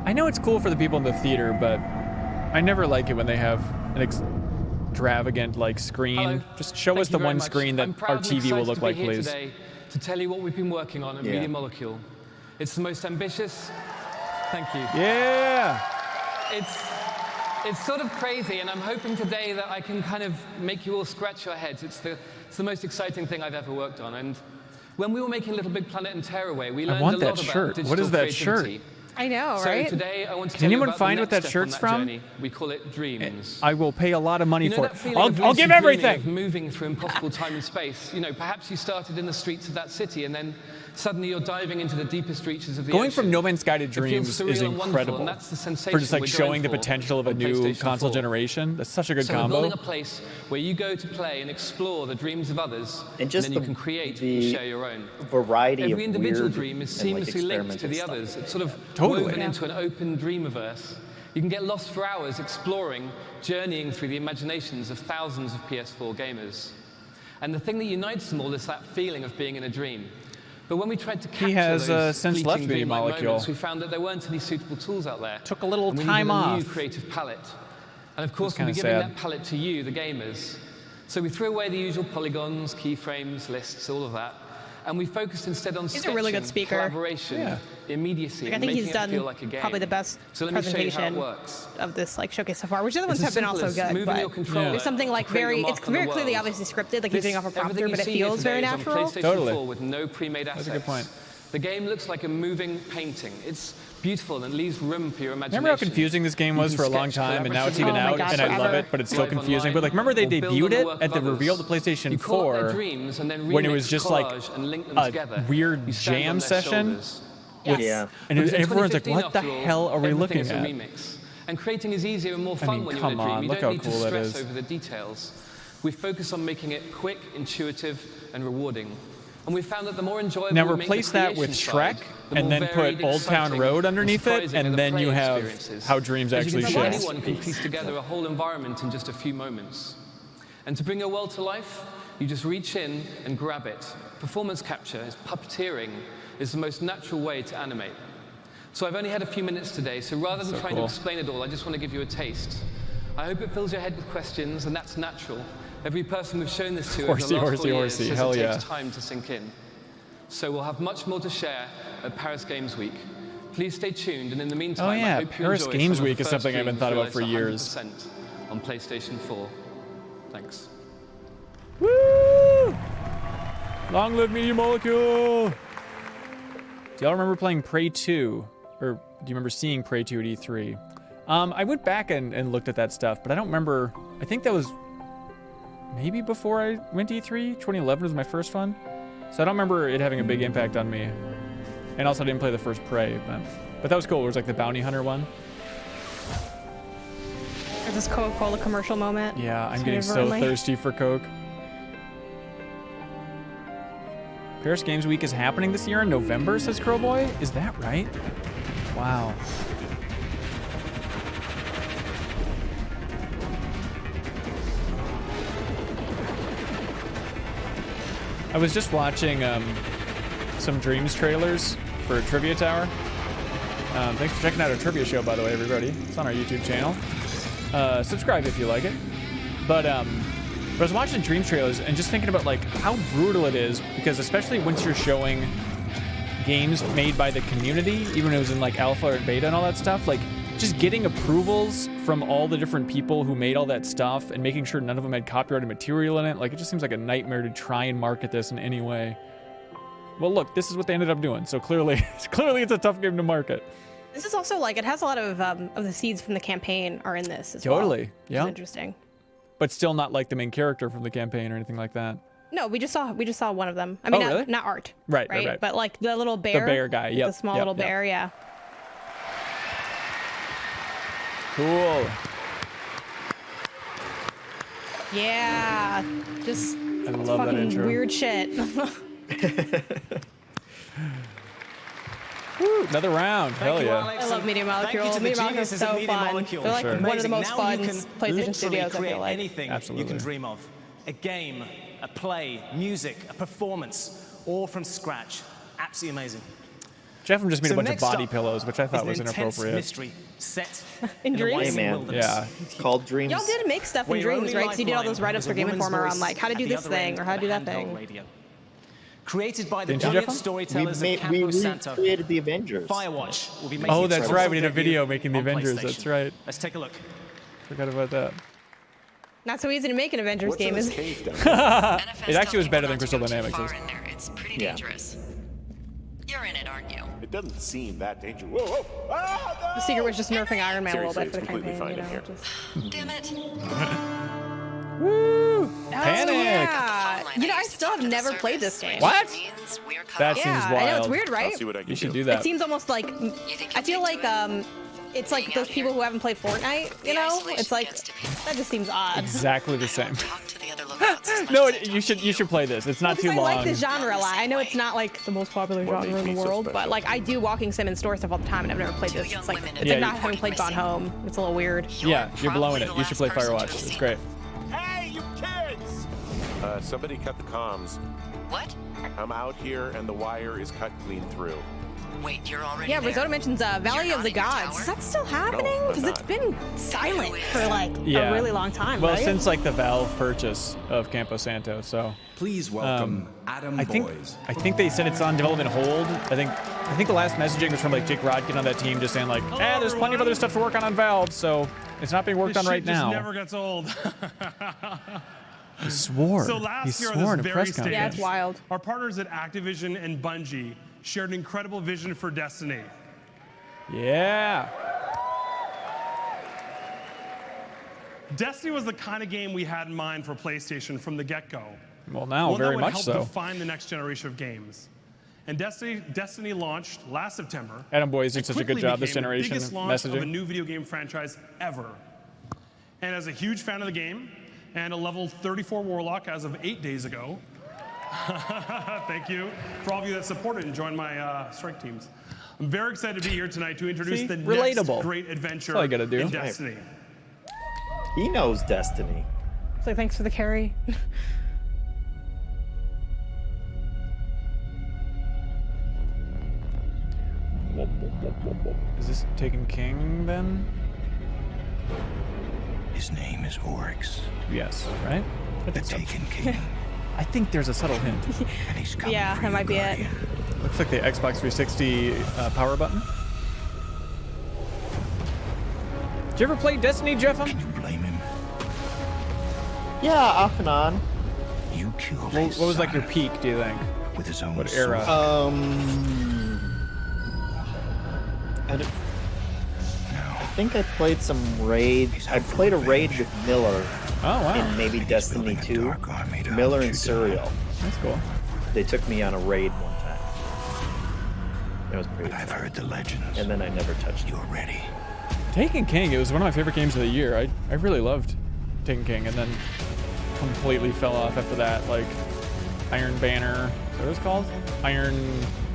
I know it's cool for the people in the theater, but I never like it when they have an extravagant like screen. Hello. Just show us the one screen that our TV will look like, please. Today to tell you what we've been working on at Media Molecule. It's the most ambitious. Thank you. Yeah. It's sort of crazy, and I'm hoping today that I can kind of make you all scratch your heads. It's the most exciting thing I've ever worked on. And when we were making Little Big Planet and Tearaway, we learned a lot about digital What is that creativity. shirt? I know, right? So today I want to Can tell you anyone about find the what next that step on shirt's that from? journey. We call it Dreams. I will pay a lot of money for it. I'll give everything. Of moving through impossible time and space. You know, perhaps you started in the streets of that city, and then suddenly you're diving into the deepest reaches of the Going ocean. from No Man's Sky to Dreams is incredible. And that's the sensation for just like we're showing the going for potential of a new console generation. That's such a good combo. We're building a place where you go to play and explore the dreams of others, and just then you can create and share your own. Variety Every of individual weird dream is and, like, seamlessly linked to the stuff. others. It's sort of woven into an open dreamiverse. You can get lost for hours exploring, journeying through the imaginations of thousands of PS4 gamers. And the thing that unites them all is that feeling of being in a dream. But when we tried to capture those since left fleeting Media dreamlike Molecule. moments, we found that there weren't any suitable tools out there. Took a little and we time needed off. a new creative palette. And of course, we'll be kinda giving sad. that palette to you, the gamers. So we threw away the usual polygons, keyframes, lists, all of that. And we focused instead on He's a really good speaker. collaboration, immediacy, Like, I and think making he's it done feel like a game. probably the best So let me show you how it presentation works. of this like showcase so far, which the other ones It's have been as also simple as good, moving your but controller there's something like to create very, your it's mark on the very clearly world. obviously scripted, like he's doing off a prompter, but it feels very natural. PlayStation 4 with no pre-made assets. That's a good point. The game looks like a moving painting. It's beautiful and leaves room for your imagination. Remember how confusing this game was for a long time, and now it's even out, and I love it, but it's still confusing. But like, remember they debuted it at the reveal of the PlayStation 4 when it was just like a weird jam session. Yes. And everyone's like, what the hell are we looking at? And creating is easier and more fun when you're in a dream. You don't need to stress over the details. We focus on making it quick, intuitive, and rewarding. And we found that the more enjoyable Now we make replace the that with creation Shrek, side, the and more then varied, put Old Town exciting, Road underneath it, surprising and the then you play have experiences. how dreams As actually you can see, should. anyone can piece together a whole environment in just a few moments. And to bring your world to life, you just reach in and grab it. Performance capture, puppeteering, is the most natural way to animate. So I've only had a few minutes today, so rather than trying to explain it all, I just want to give you a taste. I hope it fills your head with questions, and that's natural. Every person we've shown this to over the last 4 years says it takes time to sink in. So we'll have much more to share at Paris Games Week. Please stay tuned, and in the meantime, I hope you Paris enjoy Games some of Week the is something I first haven't thought about dreams for years. realized 100% on PlayStation 4. Thanks. Woo! Long live Media Molecule. Do y'all remember playing Prey 2? Or do you remember seeing Prey 2 at E3? I went back and looked at that stuff, but I don't remember. I think that was maybe before I went to E3. 2011 was my first one. So I don't remember it having a big impact on me. And also I didn't play the first Prey, but that was cool. It was like the bounty hunter one. There's this Coca-Cola commercial moment. Yeah, I'm getting so thirsty for Coke. Paris Games Week is happening this year in November, says Crowboy. Is that right? Wow. I was just watching some Dreams trailers for Trivia Tower. Thanks for checking out our trivia show, by the way, everybody. It's on our YouTube channel. Subscribe if you like it. But I was watching Dreams trailers and just thinking about like how brutal it is, because especially once you're showing games made by the community, even when it was in like alpha or beta and all that stuff, like just getting approvals from all the different people who made all that stuff and making sure none of them had copyrighted material in it, like it just seems like a nightmare to try and market this in any way. Well, look, this is what they ended up doing, so clearly it's a tough game to market. This is also like, it has a lot of the seeds from the campaign are in this as Totally, well. yeah. Interesting. But still not like the main character from the campaign or anything like that. No, we just saw one of them. I mean, really? not Art. Right. But like the little bear. The bear guy, yep. The small little bear, yeah. Cool. Yeah. Just I love that fucking intro. weird shit. Woo, another round. Hell yeah. I love Media Molecule. Media Molecule is so fun. They're like one of the most fun PlayStation studios, I feel like. Anything you can dream of. A game, a play, music, a performance, all from scratch. Absolutely amazing. Jeff just made a bunch of body pillows, which I thought was inappropriate. Mystery set in Dreams. Hey man, yeah, it's called Dreams. Y'all did make stuff in Dreams, right? Because you did all those write-ups for Game Informer on like how to do this thing or how to do that thing. Created by the brilliant storytellers of Campo Santo. We created the Avengers. Firewatch will be making Oh, that's right. We did a video making the Avengers. That's right. Let's take a look. Forgot about that. Not so easy to make an Avengers game, is it? It actually was better than Crystal Dynamics is. It's pretty dangerous. You're in it, aren't you? It doesn't seem that dangerous. Whoa, whoa! Ah, no! The secret was just nerfing Iron Man a little bit for the completely campaign, fine in here. Damn it. Woo! Panic! Yeah. You know, I still have never played this game. What? That seems wild. I know, it's weird, right? I'll see what I can You should do. do that. It seems almost like, I feel like it's like those people who haven't played Fortnite, you know? It's like, that just seems odd. Exactly the same. No, you should play this. It's not too long. I like the genre a lot. I know it's not like the most popular genre in the world, but like I do Walking Sim and store stuff all the time, and I've never played this. It's like not having played Gone Home. It's a little weird. Yeah, you're blowing it. You should play Firewatch. It's great. Hey, you kids! Somebody cut the comms. What? I'm out here and the wire is cut clean through. Wait, you're already Yeah, there? Risotto mentions Valley of the Gods. Is that still happening? Because it's been silent for like a really long time, well, right? since like the Valve purchase of Campo Santo, so. Please welcome Adam Boys. I think they said it's on development hold. I think the last messaging was from like Jake Rodkin on that team, just saying like, there's plenty of other stuff to work on Valve, so it's not being worked on right now. This never gets old. He swore. So last year swore on in this a very press stage, conference. Yeah, it's wild. Our partners at Activision and Bungie shared an incredible vision for Destiny. Yeah. Destiny was the kind of game we had in mind for PlayStation from the get-go. Well, now very much One that would so. help define the next generation of games. And Destiny launched last September. Adam Boyes did such a good job this generation the biggest launch of a messaging. new video game franchise ever. And as a huge fan of the game and a level 34 Warlock as of 8 days ago, thank you for all of you that supported and joined my strike teams. I'm very excited to be here tonight to introduce the next great adventure That's all I gotta do. in Destiny. He knows Destiny. So thanks for the carry. Is this Taken King then? His name is Oryx. Yes, right? The Taken King. I think there's a subtle hint. And he's coming Yeah, that might be it. Looks like the Xbox 360 power button. Did you ever play Destiny, Jeff? Can you blame him? Yeah, off and on. You killed What was like your peak, do you think? with his own What era? I think I played some raid. I played a raid with Miller. Oh, wow. In maybe Destiny 2. Miller and Surreal. That's cool. They took me on a raid one time. It was pretty. I've heard the legends. And then I never touched it. You're ready. Taken King, it was one of my favorite games of the year. I really loved Taken King, and then completely fell off after that. Like Iron Banner, is that what it's called?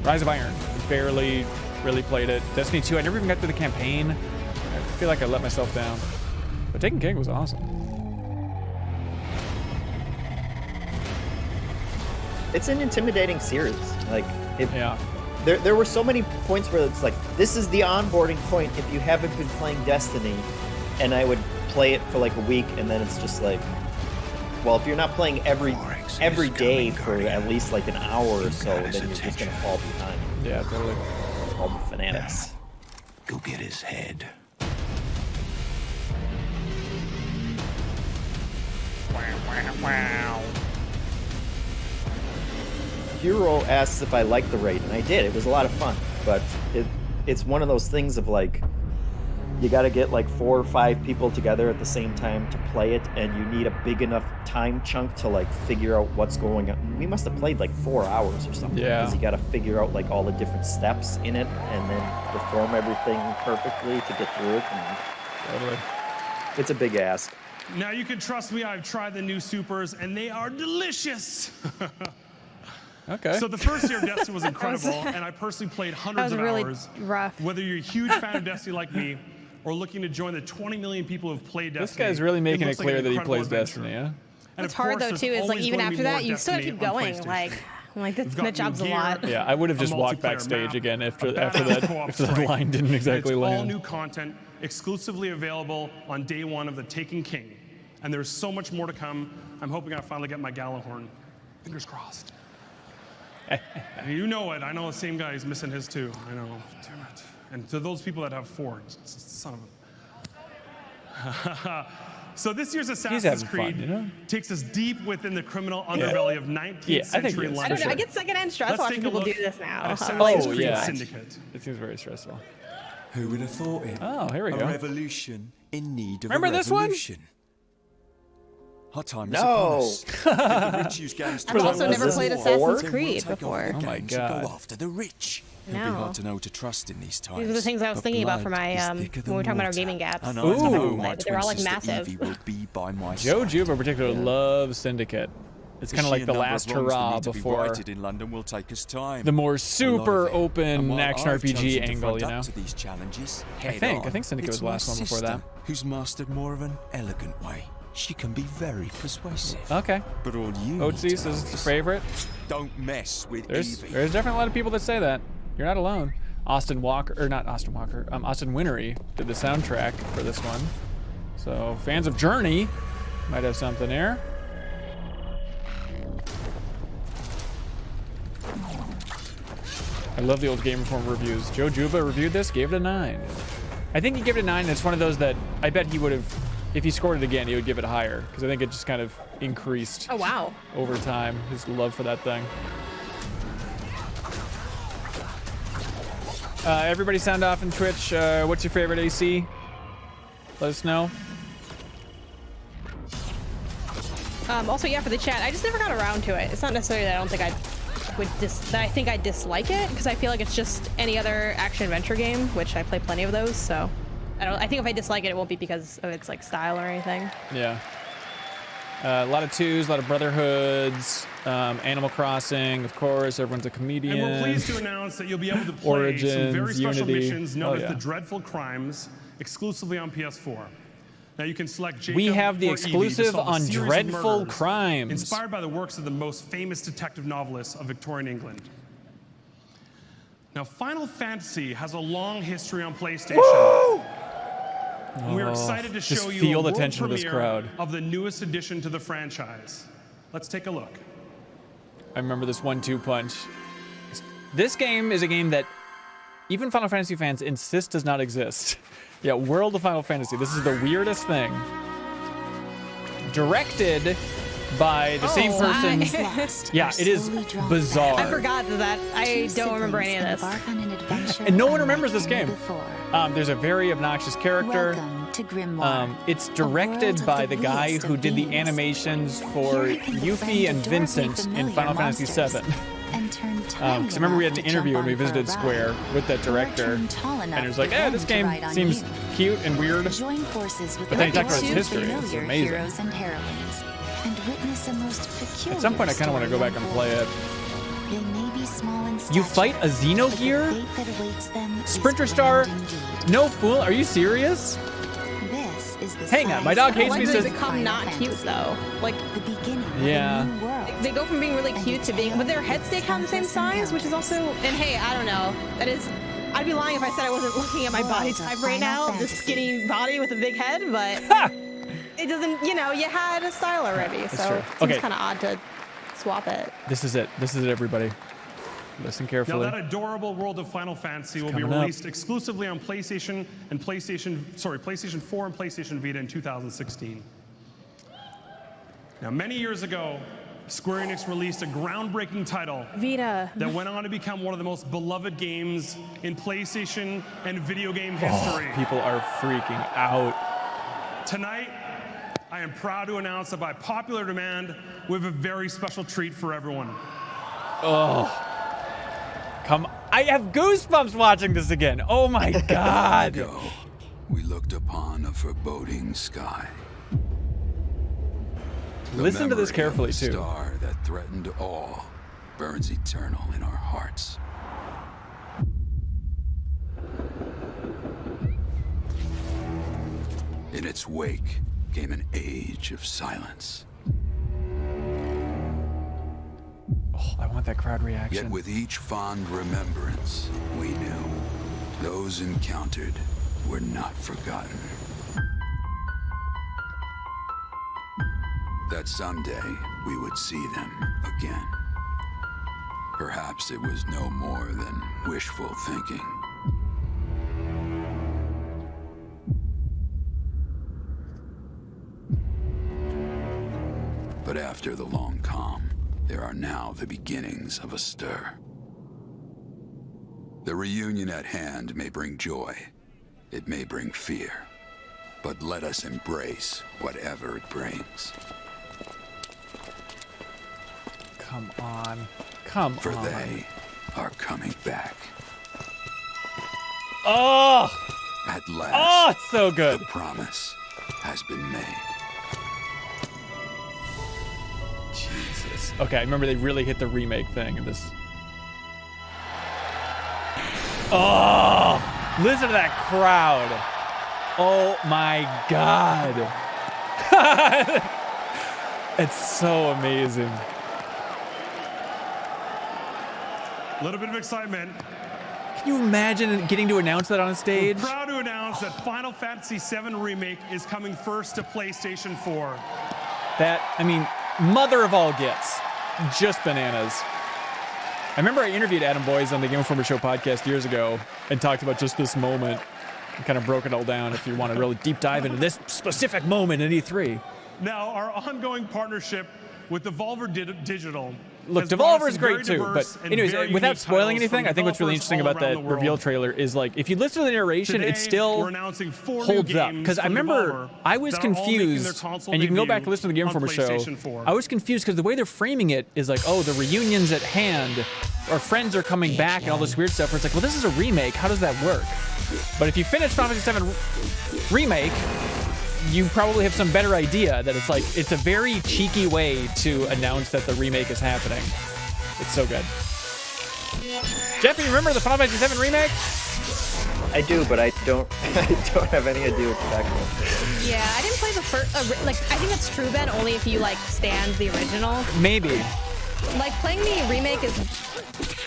Rise of Iron. Barely really played it. Destiny 2, I never even got through the campaign. I feel like I let myself down. But Taken King was awesome. It's an intimidating series. Like, there were so many points where it's like, this is the onboarding point if you haven't been playing Destiny, and I would play it for like a week, and then it's just like, well, if you're not playing every day for at least like an hour or so, then you're just gonna fall behind. Yeah, totally. All the fanatics. Go get his head. Wow. Hero asks if I like the raid, and I did. It was a lot of fun, but it's one of those things of like, you got to get like 4 or 5 people together at the same time to play it, and you need a big enough time chunk to like figure out what's going on. We must have played like 4 hours or something. Yeah. Because you got to figure out like all the different steps in it, and then perform everything perfectly to get through it. And totally. It's a big ask. Now you can trust me, I've tried the new supers, and they are delicious. Okay. So the first year of Destiny was incredible, and I personally played hundreds of really hours. Rough. Whether you're a huge fan of Destiny like me, or looking to join the 20 million people who've played Destiny. This guy's really making it looks like clear an that he incredible plays adventure. Destiny, yeah? And What's of hard course, though there's too is like always even going to after be that, more you still have to Destiny keep on going. PlayStation. That job's a lot. Yeah, I would have just walked backstage again after the line didn't exactly it's land. all new content, exclusively available on day 1 of the Taken King. And there's so much more to come. I'm hoping I finally get my Gallahorn. Fingers crossed. You know it. I know the same guy is missing his too. I know. Damn it. And to those people that have 4, son of a... So this year's Assassin's Creed takes us deep within the criminal underbelly of 19th century London. I don't know. I get secondhand stress watching people do this now. Syndicate. It seems very stressful. Who would have thought it? Oh, here we go. A revolution in need of Remember a this one? revolution. Our time is No. upon us. The rich use gangs to I've also power. never played Assassin's Creed Take before. over Oh my gangs and God. Go after the rich. It'll be No. hard to know to trust in these times. These are the things I was but thinking about for blood my is when we thicker were than talking about our water. gaming gaps. And I Stuff I know would my play, but they're all twin like sister massive. Evie will be by my Joe side. Juba in particular loves Syndicate. It's kind of like the last hurrah before in London will take us time. the more super open And while action I've RPG chosen to angle, front you up know? to these challenges I think Syndicate was the last one before that. Who's mastered more of an elegant way. She can be very persuasive. Okay. But all you Otsis is the favorite. Don't mess with There's Evie. definitely a lot of people that say that. You're not alone. Austin Winery did the soundtrack for this one. So fans of Journey might have something there. I love the old Game Informer reviews. Joe Juba reviewed this, gave it a 9. I think he gave it a 9. It's one of those that I bet he would have, if he scored it again, he would give it higher. Because I think it just kind of increased Oh wow. over time, his love for that thing. Everybody sound off in Twitch. What's your favorite AC? Let us know. Also, yeah, for the chat, I just never got around to it. It's not necessarily that I don't think I dislike it, because I feel like it's just any other action adventure game, which I play plenty of those. So I think if I dislike it, it won't be because of its like style or anything. Yeah. A lot of 2s, a lot of Brotherhoods, Animal Crossing, of course. Everyone's a comedian. And we're pleased to announce that you'll be able to play Origins, some very special Unity. missions known as yeah. the Dreadful Crimes, exclusively on PS4. Now you can select Jacob We have the or Evie to exclusive solve a on series of Dreadful murders Crimes. inspired by the works of the most famous detective novelists of Victorian England. Now, Final Fantasy has a long history on PlayStation. Woo! And we're excited to just show you feel a the world tension of this premiere crowd. of the newest addition to the franchise. Let's take a look. I remember this 1-2 punch. This game is a game that even Final Fantasy fans insist does not exist. Yeah, World of Final Fantasy. This is the weirdest thing. Directed by the same person. Yeah, it is bizarre. I forgot that. I don't remember any of this. And no one remembers this game. There's a very obnoxious character. It's directed by the guy who did the animations for Yuffie and Vincent in Final Fantasy VII. Because I remember we had an interview when we visited Square with that director, and it was like, this game seems cute and weird. But then he talked about its history. It's amazing. At some point, I kind of want to go back and play it. You fight a Xenogear? Sprinter Star? No fool, are you serious? Hang on, my dog hates me. Says become not cute though. Like the beginning. Yeah. They go from being really cute to being, but their heads stay kind of the same size, which is also. And hey, I don't know. That is. I'd be lying if I said I wasn't looking at my body type right now. The skinny body with a big head, but it doesn't. You know, you had a style already, so it seems kind of odd to swap it. This is it. This is it, everybody. Listen carefully. Now that adorable world of Final Fantasy will be released exclusively on PlayStation and PlayStation 4 and PlayStation Vita in 2016. Now, many years ago, Square Enix released a groundbreaking title Vita that went on to become one of the most beloved games in PlayStation and video game history. People are freaking out. Tonight, I am proud to announce that by popular demand, we have a very special treat for everyone. Oh. I have goosebumps watching this again. Oh my God. We looked upon a foreboding sky. Listen to this carefully too. The star that threatened all burns eternal in our hearts. In its wake came an age of silence. Oh, I want that crowd reaction. Yet with each fond remembrance, we knew those encountered were not forgotten. That someday we would see them again. Perhaps it was no more than wishful thinking. But after the long calm, there are now the beginnings of a stir. The reunion at hand may bring joy. It may bring fear. But let us embrace whatever it brings. Come on. Come on. For they are coming back. Oh! At last. Oh, it's so good. The promise has been made. Jesus. Okay, I remember they really hit the remake thing of this. Oh! Listen to that crowd. Oh my God. It's so amazing. A little bit of excitement. Can you imagine getting to announce that on a stage? We're proud to announce that Final Fantasy VII Remake is coming first to PlayStation 4. That, I mean, mother of all gifts. Just bananas. I remember I interviewed Adam Boyes on the Game Informer Show podcast years ago and talked about just this moment and kind of broke it all down if you want to really deep dive into this specific moment in E3. Now, our ongoing partnership with Devolver Digital. Look, Devolver is great too, but anyways, without spoiling anything, I think what's really interesting about that reveal trailer is like, if you listen to the narration, it still holds up. Because I remember I was confused, and you can go back and listen to the Game Informer show. I was confused because the way they're framing it is like, oh, the reunion's at hand, or friends are coming back, and all this weird stuff. Where it's like, well, this is a remake. How does that work? But if you finish Final Fantasy VII Remake, you probably have some better idea that it's like, it's a very cheeky way to announce that the remake is happening. It's so good. Jeff, you remember the Final Fantasy VII Remake? I do, but I don't have any idea what you're talking about. Yeah, I didn't play the first, I think that's true, Ben, only if you like stand the original. Maybe. Like playing the remake is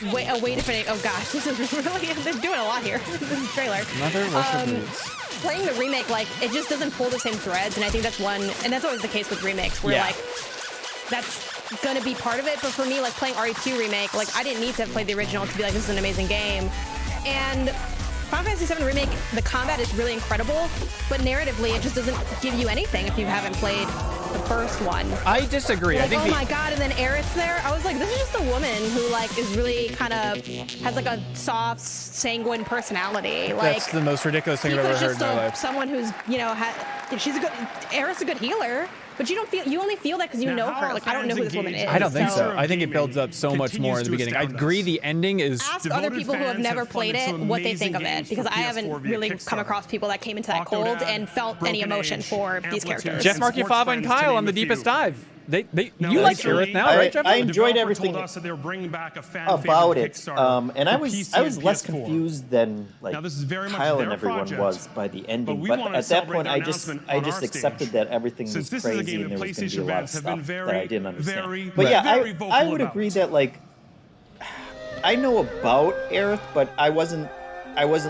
a way different. Oh gosh, this is really, they're doing a lot here. This trailer. Another Russian Boots. Playing the remake, like, it just doesn't pull the same threads, and I think that's and that's always the case with remakes, where like, that's gonna be part of it, but for me, like, playing RE2 Remake, like, I didn't need to have played the original to be like, this is an amazing game. And Final Fantasy VII Remake, the combat is really incredible, but narratively, it just doesn't give you anything if you haven't played the first one. I disagree. Like, I think oh my god, and then Aerith's there. I was like, this is just a woman who like is really kind of has like a soft, sanguine personality. Like that's the most ridiculous thing I've ever heard in my life. Someone who's she's a good Aerith's a good healer. But you only feel that because you know her. Like, I don't know who this woman is. I don't think so. I think it builds up so much more in the beginning. I agree the ending is... Ask other people who have never played it what they think of it, because I haven't really come across people that came into that cold and felt any emotion for these characters. Jeff Markiafava and Kyle on the Deepest Dive. You like Aerith now, right, Jeff? I enjoyed everything told us that they were bringing back a fan about it, Kickstarter and I for was PC and less PS4. confused than like Now, this is very much Kyle their and everyone project, was by the ending. we But wanted to at that celebrate point, their I just announcement on our accepted stage. that everything was Since this is a crazy game and there that was going to be a PlayStation lot of fans have been stuff that I didn't understand. very, But yeah, very vocal I would about. agree that like I know about Aerith, but I wasn't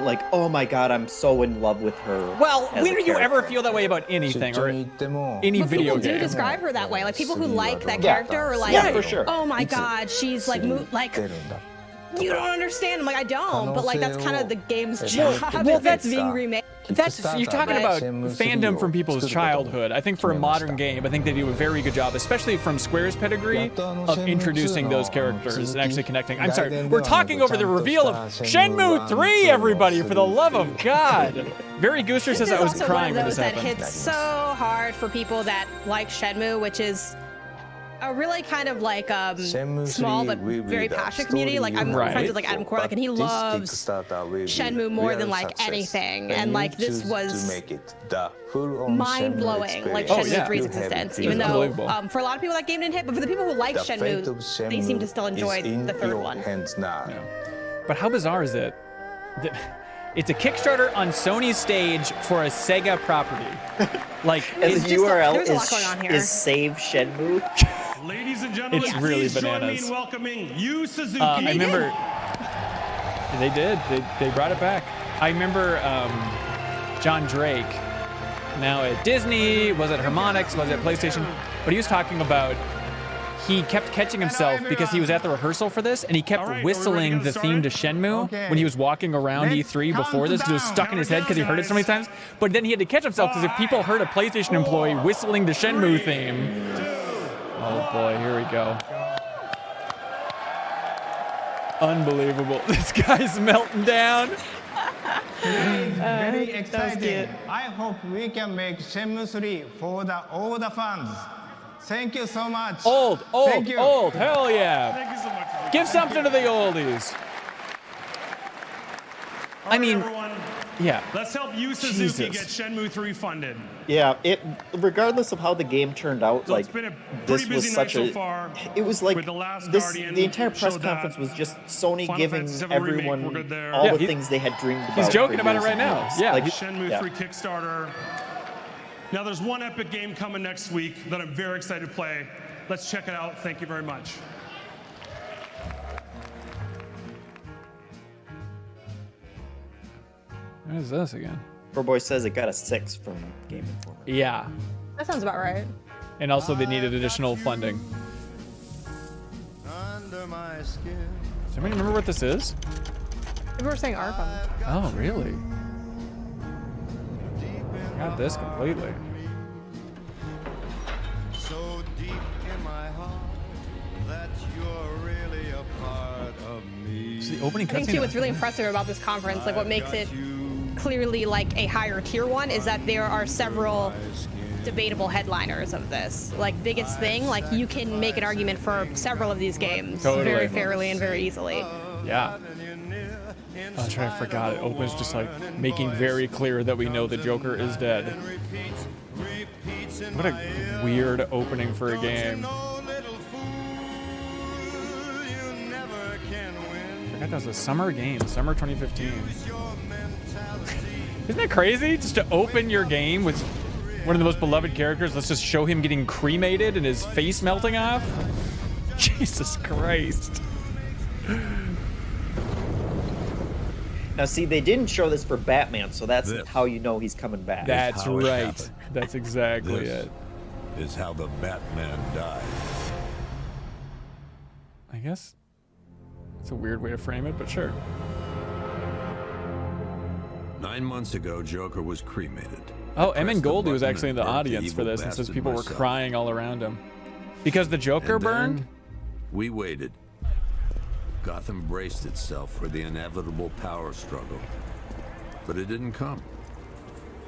like, oh my god, I'm so in love with her. Well, as when a do you character. ever feel that way about anything or any But video people do game? describe her that way. Like people who like that Yeah. character are like, Yeah, for sure. oh my god, she's like, you don't understand. I'm like, I don't. But like, that's kind of the game's job. Well, if it's being remade. You're talking about fandom from people's childhood. I think for a modern game, I think they do a very good job, especially from Square's pedigree, of introducing those characters and actually connecting. I'm sorry, we're talking over the reveal of Shenmue 3, everybody, for the love of God. Very Gooster says I was crying when this that happened. hits so hard for people that like Shenmue, which is a really kind of like small but very passionate community. Like I'm friends with like Adam Corlick, and he loves Shenmue more than like anything. And like this was mind blowing, like Shenmue 3's existence. Even though for a lot of people that game didn't hit, but for the people who like Shenmue, they seem to still enjoy the third one. But how bizarre is it? It's a Kickstarter on Sony's stage for a Sega property. Like, and the URL there's a lot going on here. is Save Shenmue. Ladies and gentlemen, it's really please join me bananas. in welcoming Yu Suzuki. I remember they did. They brought it back. I remember John Drake, now at Disney, was at Harmonix, was at PlayStation, but he was talking about he kept catching himself because he was at the rehearsal for this, and he kept whistling the theme to Shenmue when he was walking around E3 before this, because it was stuck in his head because he heard it so many times. But then he had to catch himself because if people heard a PlayStation employee whistling the Shenmue theme, oh boy, here we go. Unbelievable. This guy's melting down. Very excited. I hope we can make Shenmue 3 for all the fans. Thank you so much. Old. Thank you. Hell yeah. Thank you so much. Give something to the oldies. I mean, yeah. Let's help Yu Suzuki get Shenmue 3 funded. Yeah, regardless of how the game turned out, So like it's been a this pretty was busy such night a. so far. It was like With The Last this. Guardian The entire press showed conference that. was just Sony Final giving Fantasy VII Remake, everyone we're good there. all Yeah, the things they had dreamed about. He's joking for about it years right and now. years. Yeah. Like, Shenmue 3 Kickstarter. Now there's one epic game coming next week that I'm very excited to play. Let's check it out. Thank you very much. What is this again? Poor Boy says it got a 6 from Game Informer. Yeah. That sounds about right. And also they needed additional funding. Under my skin. Does anybody remember what this is? People were saying Arkham. Oh, really? Got this completely. So deep in my heart that you're really a part of me. It's the opening I think cutscene. too, what's really impressive about this conference, like what makes it clearly like a higher tier one, is that there are several debatable headliners of this. Like biggest thing, like you can make an argument for several of these games very fairly and very easily. Yeah. Oh, that's right, I forgot. It opens just like making very clear that we know the Joker is dead. What a weird opening for a game. I forgot that was a summer game, summer 2015. Isn't that crazy? Just to open your game with one of the most beloved characters, let's just show him getting cremated and his face melting off? Jesus Christ. Now, see, they didn't show this for Batman, so that's how you know he's coming back. That's right. That's exactly it. Is how the Batman died. I guess it's a weird way to frame it, but sure. 9 months ago, Joker was cremated. Oh, Emin Goldie was actually in the audience for this and says people were crying all around him. Because the Joker burned? We waited. Gotham braced itself for the inevitable power struggle. But it didn't come.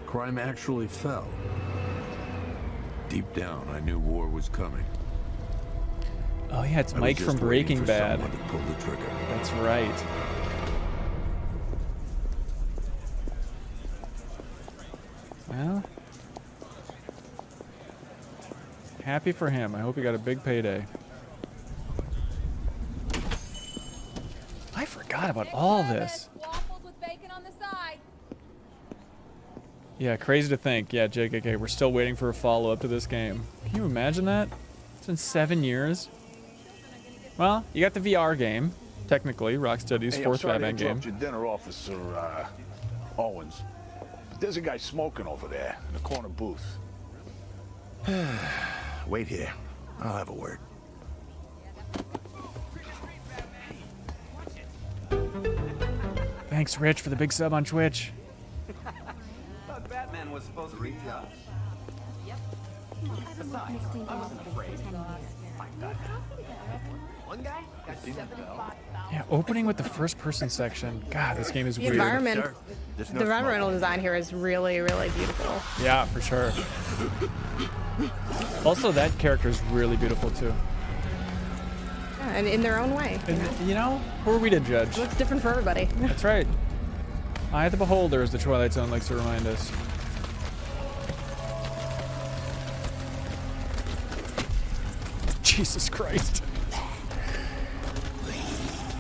Crime actually fell. Deep down, I knew war was coming. Oh yeah, it's Mike from Breaking Bad. To pull the trigger. That's right. Well, happy for him. I hope he got a big payday. I forgot about all this. Yeah, crazy to think. Yeah, JKK, we're still waiting for a follow-up to this game. Can you imagine that? It's been 7 years. Well, you got the VR game, technically, Rocksteady's fourth Batman game. Your dinner, Officer Owens. But there's a guy smoking over there in the corner booth. Wait here. I'll have a word. Thanks, Rich, for the big sub on Twitch. Batman was supposed to reach out. Yep. Besides, I wasn't afraid. One guy got 75,000. Yeah, opening with the first-person section. God, this game is The weird. the environmental design here is really, really beautiful. Yeah, for sure. Also, that character is really beautiful too. Yeah, and in their own way. And, you know, who are we to judge? It looks different for everybody. That's right. Eye of the beholder, as the Twilight Zone likes to remind us. Jesus Christ.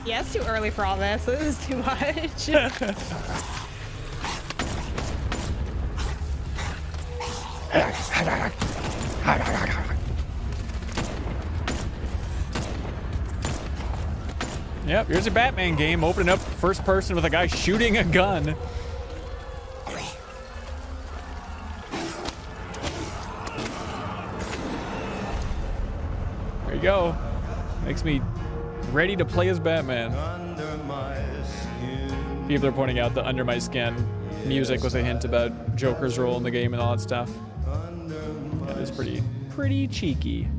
Yeah, it's too early for all this. This is too much. Yep, here's a Batman game. Opening up first person with a guy shooting a gun. There you go. Makes me ready to play as Batman. People are pointing out the Under My Skin music was a hint about Joker's role in the game and all that stuff. That is pretty cheeky.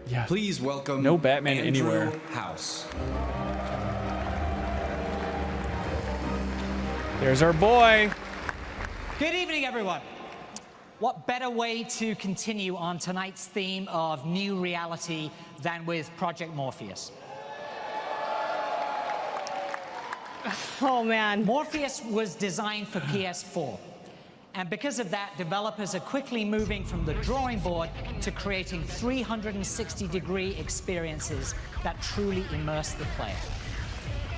Yeah. Please welcome no Batman Andrew anywhere. House. There's our boy. Good evening, everyone. What better way to continue on tonight's theme of new reality than with Project Morpheus? Oh, man. Morpheus was designed for PS4. And because of that, developers are quickly moving from the drawing board to creating 360-degree experiences that truly immerse the player.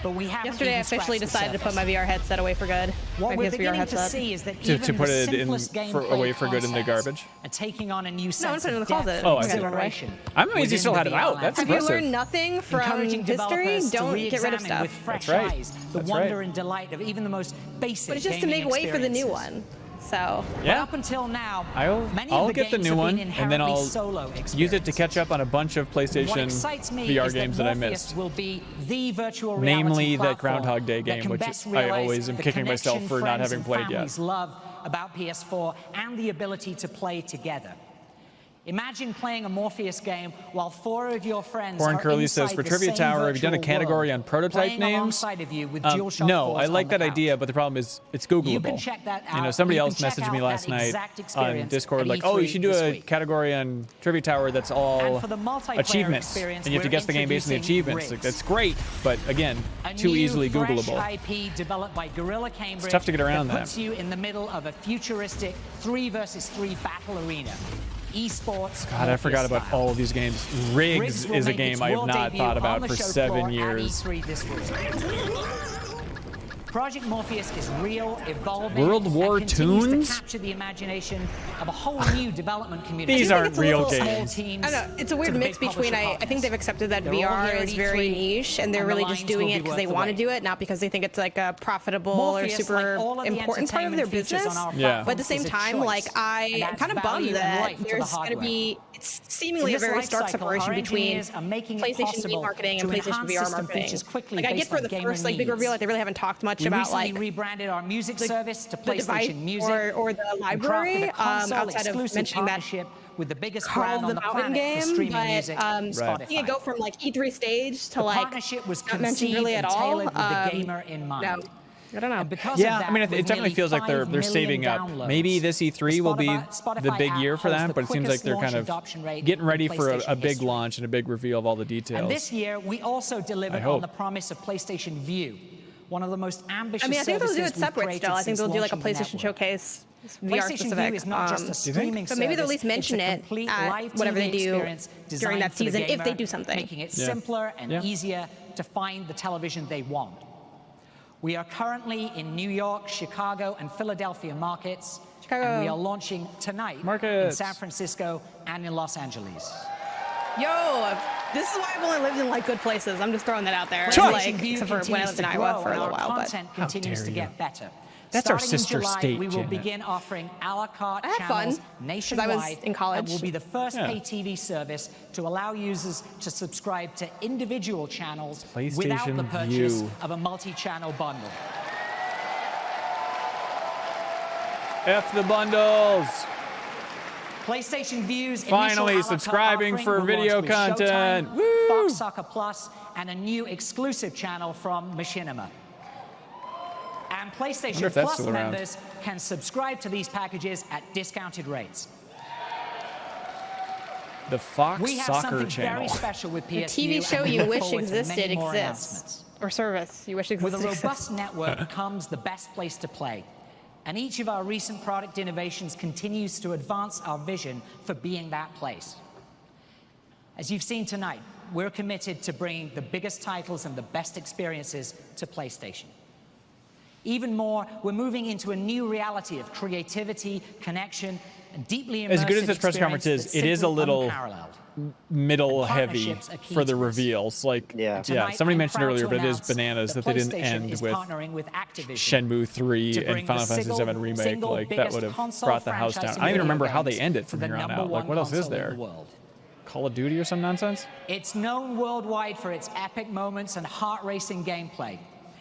But we haven't Yesterday, I officially decided to put my VR headset away for good. What my we're PS VR beginning to headset. see is that To even put the it in simplest away for good in the garbage. are taking on a new No, I'm sense putting it in of the depth closet. Oh, I and see. exhilaration I'm amazed you still within had it the out. VR That's Have you impressive. learned nothing from Encouraging history? developers to Don't get rid of re-examine stuff. with fresh That's right. eyes the That's wonder right. and delight of even the most basic But it's just to gaming make way for the new experiences. one. So. But up until now, many I'll of the get the games new have one, been and then inherently I'll solo use it to catch up on a bunch of What PlayStation excites me VR is games that I Morpheus missed. will be the virtual reality Namely, that platform Groundhog Day that game, can which best I realize always am the kicking myself connection for not friends having and played yet. families love about PS4 and the ability to play together. Imagine playing a Morpheus game while 4 of your friends Porn are Curly inside says, for the Trivia same Tower, have you done a virtual category world, on prototype playing names? alongside of you with DualShock No, 4s I like on that the couch. idea, but the problem is it's Googleable. You can check that out. You know, somebody You can else check messaged out me that last night exact on experience Discord, at like, oh, you E3 should do this a week. category on Trivia Tower that's all And for the multiplayer achievements, experience, and you have to we're guess the game based on the introducing achievements. Like, Rigs. that's great, but again, A too new, easily fresh Googleable. IP developed by Guerrilla Cambridge. It's tough to get around that that. puts you in the middle of a futuristic 3 versus 3 battle arena. Esports. God, I forgot about all of these games. Rigs will is a make game its I have world not debut thought on about the for show 7 floor at years. E3 this week. Project Morpheus is real, evolving, World War and continues Toons? to capture the imagination of a whole new development community. These aren't real Small games. teams I don't know. It's a to weird the mix big between. publisher I think they've accepted that They're all here VR at is very E3, niche, and they're and the really just lines doing will it be because worth they the want to wait. do it, not because they think it's like a profitable Morpheus, or super like all of the important part of their entertainment features business. on our Yeah. But at the same is a time, choice like and I'm adds kind of value bummed and that life to the there's going to hardware. be it's seemingly a In this very life stark cycle, separation our between engineers are making it PlayStation possible Game marketing and to PlayStation enhance VR system marketing. features quickly Like I get based for on the gamer first like big needs. reveal, like they really haven't talked much much about like rebranded our music service to the PlayStation device Music or the library outside of mentioning that with the biggest Carl brand on the Mountain planet for game, streaming but music, Spotify. you go from like E3 stage to the like partnership was not mentioned really at and all. tailored with the gamer in mind. No. I don't know. Yeah, I mean, it definitely feels like they're saving up. Maybe this E3 will be the big year for them, but it seems like they're kind of getting ready for a big launch and a big reveal of all the details. And this year, we also delivered on the promise of PlayStation Vue, one of the most ambitious I think they'll do it services separate we've still. I think they'll do like a launching the PlayStation network. showcase. VR PlayStation specific. Vue is not just a streaming but maybe they'll at service, least mention it's a it complete at live whatever TV they do experience during that designed for the season, if they gamer, do something. making it simpler and easier to find the television they want. We are currently in New York, Chicago, and Philadelphia markets, and we are launching tonight in San Francisco and in Los Angeles. Yo, this is why I've only lived in like good places. I'm just throwing that out there. PlayStation Vue Except for when I lived in Iowa for a little while. But content continues to get better. That's our Starting in sister July, state, we will Janet. begin offering a la carte I had channels fun, 'cause nationwide. I was in college. And will be the first pay TV service to allow users to subscribe to individual channels without the PlayStation purchase Vue. of a multi-channel bundle. F the bundles. PlayStation Vue's Finally initial a la carte subscribing offering for will video launch with content. Showtime, Woo! Fox Soccer Plus, and a new exclusive channel from MinnMax. And Wonder PlayStation if that's Plus still around. members can subscribe to these packages at discounted rates. The Fox We have Soccer something channel. very special with the PSU, TV show and we you look wish forward to existed many more exists. announcements. Or service you wish With existed. a robust network comes the best place to play. And each of our recent product innovations continues to advance our vision for being that place. As you've seen tonight, we're committed to bringing the biggest titles and the best experiences to PlayStation. Even more, we're moving into a new reality of creativity, connection, and deeply immersive As good as this press conference is, that's it is a simply little unparalleled. middle heavy partnerships are key for the to this. reveals. Like, yeah, Tonight, somebody I'm mentioned proud earlier, to but it is announce bananas that they didn't PlayStation end is with partnering with Activision Shenmue 3 to and bring Final the Fantasy VII Remake. single Like, that biggest would have console brought the house franchise down. I don't in even remember video how they games end it to from the here on number out. Like, one what else is console in there? the world. Call of Duty or some nonsense? It's known worldwide for its epic moments and heart-racing gameplay.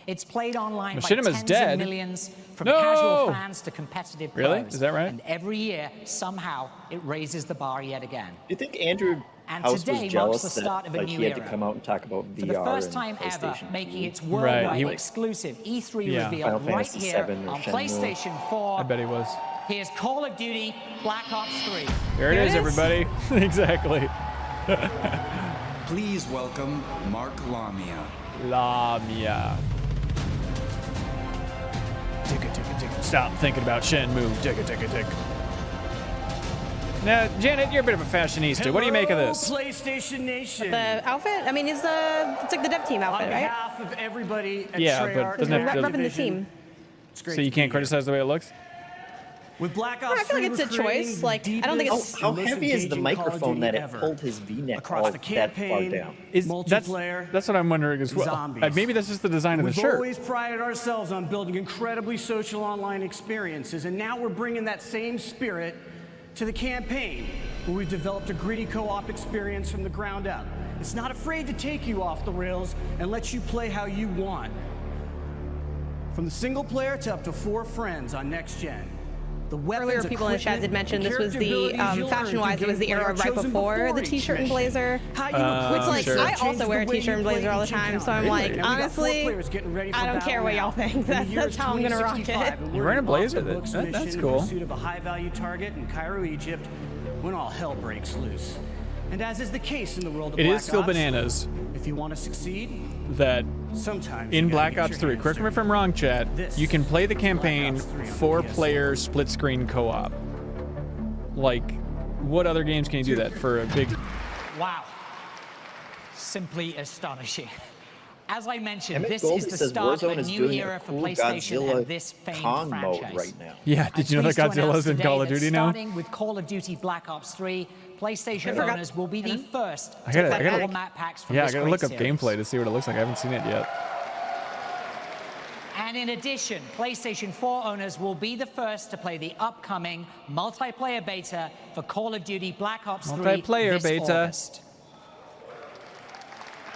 It's played online by Machinima's tens dead. of millions, from No! casual fans to competitive Really? pros. Is that right? And every year, somehow, it raises the bar yet again. Do you think Andrew And House today was marks jealous the that start of a like, new he had to era. come out and talk about For VR the first and time ever, PlayStation making its Vue? worldwide He- exclusive E3 Yeah. reveal Final right Fantasy here VII or on Shenmue. PlayStation 4. I bet he was. Here's Call of Duty Black Ops 3. There it is, everybody. Exactly. Please welcome Mark Lamia. Lamia. Stop thinking about Shenmue. Tick. Now, Janet, you're a bit of a fashionista. What do you make of this? PlayStation Nation. The outfit? I mean, it's like the dev team outfit, On right? behalf of everybody at Yeah, Treyarch but doesn't have to- Repping the team. It's great So you to can't be here. criticize the way it looks? With Black No, Ops I feel like 3, it's a we're creating choice. the Like, I don't think deepest it's. How and most heavy is the engaging Call of microphone Duty that it ever. pulled his V-neck Across all the that far campaign, down? multiplayer, That's what I'm wondering as well. zombies. Maybe that's just the design of the We've shirt. always prided ourselves on building incredibly social online experiences, and now we're bringing that same spirit to the campaign, where we've developed a gritty co-op experience from the ground up. It's not afraid to take you off the rails and let you play how you want. From the single player to up to 4 friends on next gen. The weapons, Earlier, people in the chat equipment, did mention and this was the character abilities you'll fashion-wise. earn It was the through era gameplay right are chosen before the each t-shirt and mission. blazer. How you Which, like, sure. I changes also the wear a way t-shirt you and play blazer all the each time. So encounter. I'm like, And we got 4 honestly, players getting ready for I don't battle care what y'all now. think. In the year That's how I'm gonna rock it. 2065, and You're we're wearing a off blazer. the books That's mission cool. In pursuit of a high-value target in Cairo, Egypt, when all hell breaks loose. And as is the case in the world of It Black is still Ops, bananas if you want to succeed, that sometimes in you gotta Black get Ops your 3, hands correct me if dirty. I'm wrong, chat, This you can play the is campaign Black Ops 3 on 4-player split-screen co-op. Like, what other games can you do that for a big... Wow. Simply astonishing. As I mentioned, Emmett this Goldie is the says start Warzone of a is new doing a era for cool PlayStation Godzilla and this famed Kong mode franchise. right now. Yeah, I'm did you know that pleased to Godzilla's announce in today Call of that Duty now? Starting with Call of Duty Black Ops 3, PlayStation forgot. owners will be the first I to gotta- play I gotta- all map packs from Yeah, I this gotta great look up series. gameplay to see what it looks like. I haven't seen it yet. And in addition, PlayStation 4 owners will be the first to play the upcoming multiplayer beta for Call of Duty Black Ops 3 Multiplayer this beta. August.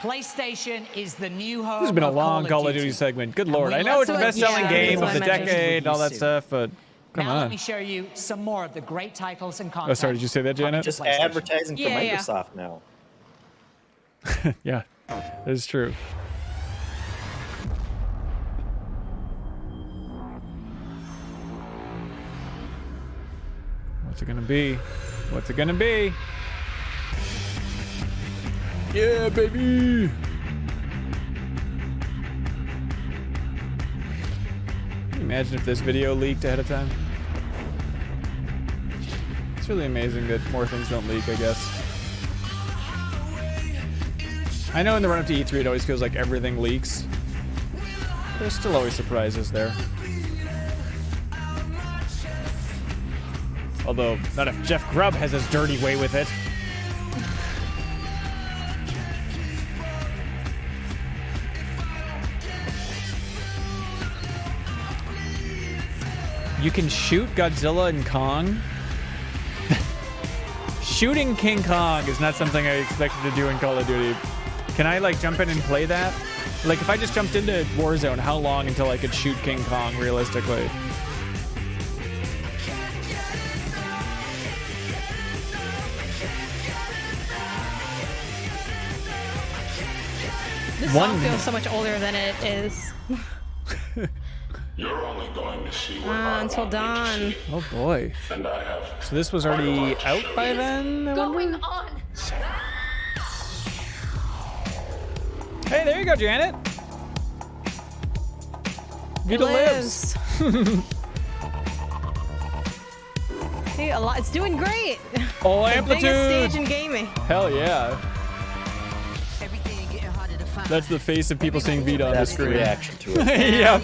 PlayStation is the new home. This has been a of long Call of Duty segment. Good lord. I know it's the best-selling game of the decade and all that stuff, but come now on. let me show you some more of the great titles and content. Oh, sorry, did you say that, Janet? Just advertising for Microsoft now. Yeah, that is true. What's it gonna be? What's it gonna be? Yeah, baby! Can you imagine if this video leaked ahead of time? It's really amazing that more things don't leak, I guess. I know in the run-up to E3 it always feels like everything leaks. There's still always surprises there. Although, not if Jeff Grubb has his dirty way with it. You can shoot Godzilla and Kong. Shooting King Kong is not something I expected to do in Call of Duty. Can I, like, jump in and play that? Like, if I just jumped into Warzone, how long until I could shoot King Kong, realistically? This song feels so much older than it is. You're only going to see what Until Dawn. Oh boy. And I have. So this was already out by then? Going on. Hey, there you go, Janet. Vita lives. Hey, a lot. It's doing great. Oh, the amplitude. biggest stage in gaming. Hell yeah. That's the face of people seeing Vita on the screen. Reaction to it. Yeah.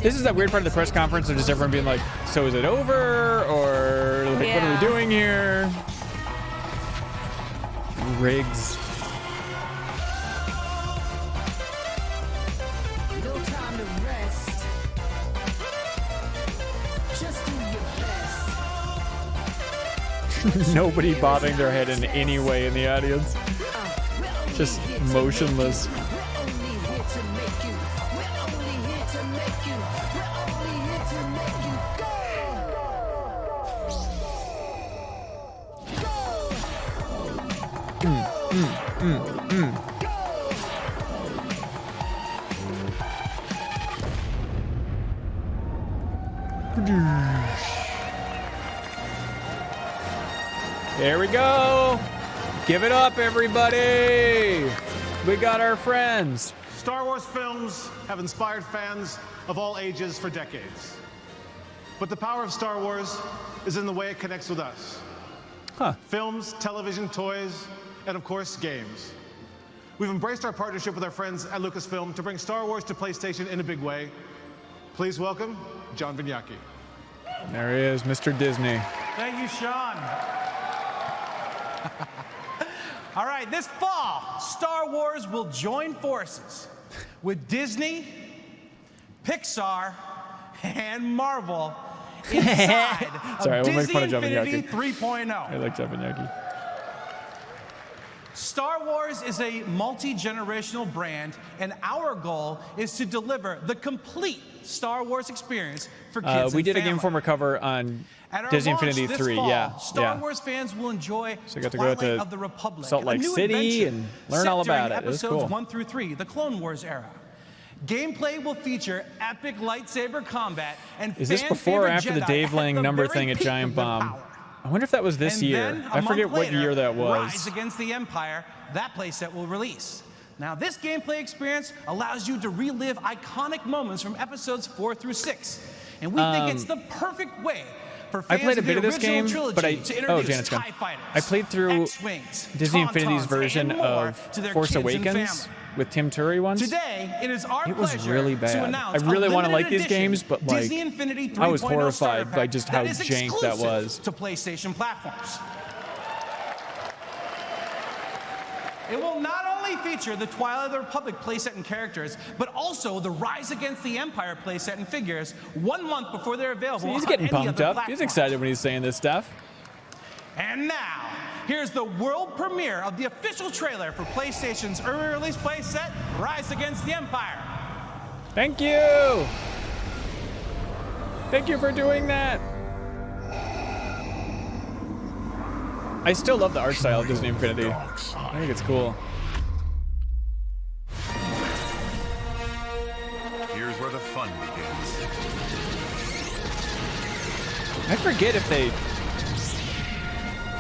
This is that weird part of the press conference of just everyone being like, so is it over? Or like, what are we doing here? Rigs. Nobody bobbing their head in any way in the audience. Just motionless. There we go. Give it up, everybody. We got our friends. Star Wars films have inspired fans of all ages for decades. But the power of Star Wars is in the way it connects with us. Huh. Films, television, toys, and of course, games. We've embraced our partnership with our friends at Lucasfilm to bring Star Wars to PlayStation in a big way. Please welcome John Vignacchi. There he is, Mr. Disney. Thank you, Sean. All right, this fall, Star Wars will join forces with Disney, Pixar, and Marvel inside Sorry, I of won't make Disney fun of Infinity Javanaki. 3.0. I like Javanaki. Star Wars is a multi-generational brand, and our goal is to deliver the complete Star Wars experience for kids We and did a family. Game Informer cover on At our Disney launch Infinity this 3. fall, Yeah, Star Wars fans will enjoy So I got to go Twilight to of the Republic, Salt Lake a new City adventure and learn set all about during it. It was Episodes cool. 1 through 3, the Clone Wars era. Gameplay will feature epic lightsaber combat and Is this before or after the Dave Lang number thing at Giant Bomb? I wonder if that was this And year. then, a I forget month what later, year that was. Rise Against the Empire, that playset will release. Now, this gameplay experience allows you to relive iconic moments from episodes 4 through 6. And we think it's the perfect way for I fans played a of bit the of this original game, trilogy but I to introduce Janet's gone. TIE fighters, I played through X-Wings, Disney Infinity's Tauntauns, version and more of to their Force kids and Awakens family. with Tim Turi once. Today, it is our It was pleasure really to bad. announce I really a want to limited like these edition games, but like Disney Infinity I was 3.0 horrified starter by pack just how that is jank that exclusive was. to PlayStation platforms. It will not only feature the Twilight of the Republic playset and characters, but also the Rise Against the Empire playset and figures 1 month before they're available. So he's on getting any pumped other up. platform. He's excited when he's saying this stuff. And now, here's the world premiere of the official trailer for PlayStation's early release playset, Rise Against the Empire. Thank you. Thank you for doing that. I still love the art style of Disney Infinity. I think it's cool. Here's where the fun begins. I forget if they...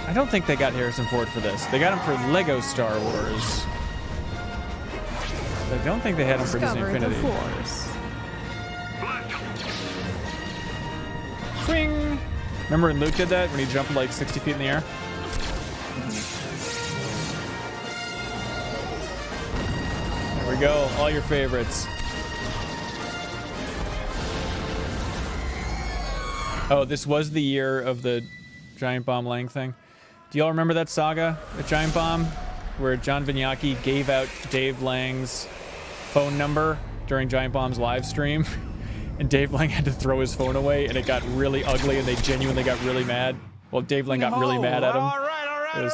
I don't think they got Harrison Ford for this. They got him for Lego Star Wars. But I don't think they had him for Disney Infinity. The Force. Swing! Remember when Luke did that? When he jumped like 60 feet in the air? There we go. All your favorites. Oh, this was the year of the Giant Bomb Lang thing. Do y'all remember that saga at Giant Bomb? Where John Vignacchi gave out Dave Lang's phone number during Giant Bomb's live stream? And Dave Lang had to throw his phone away, and it got really ugly, and they genuinely got really mad. Well, Dave Lang got really mad at him. All right.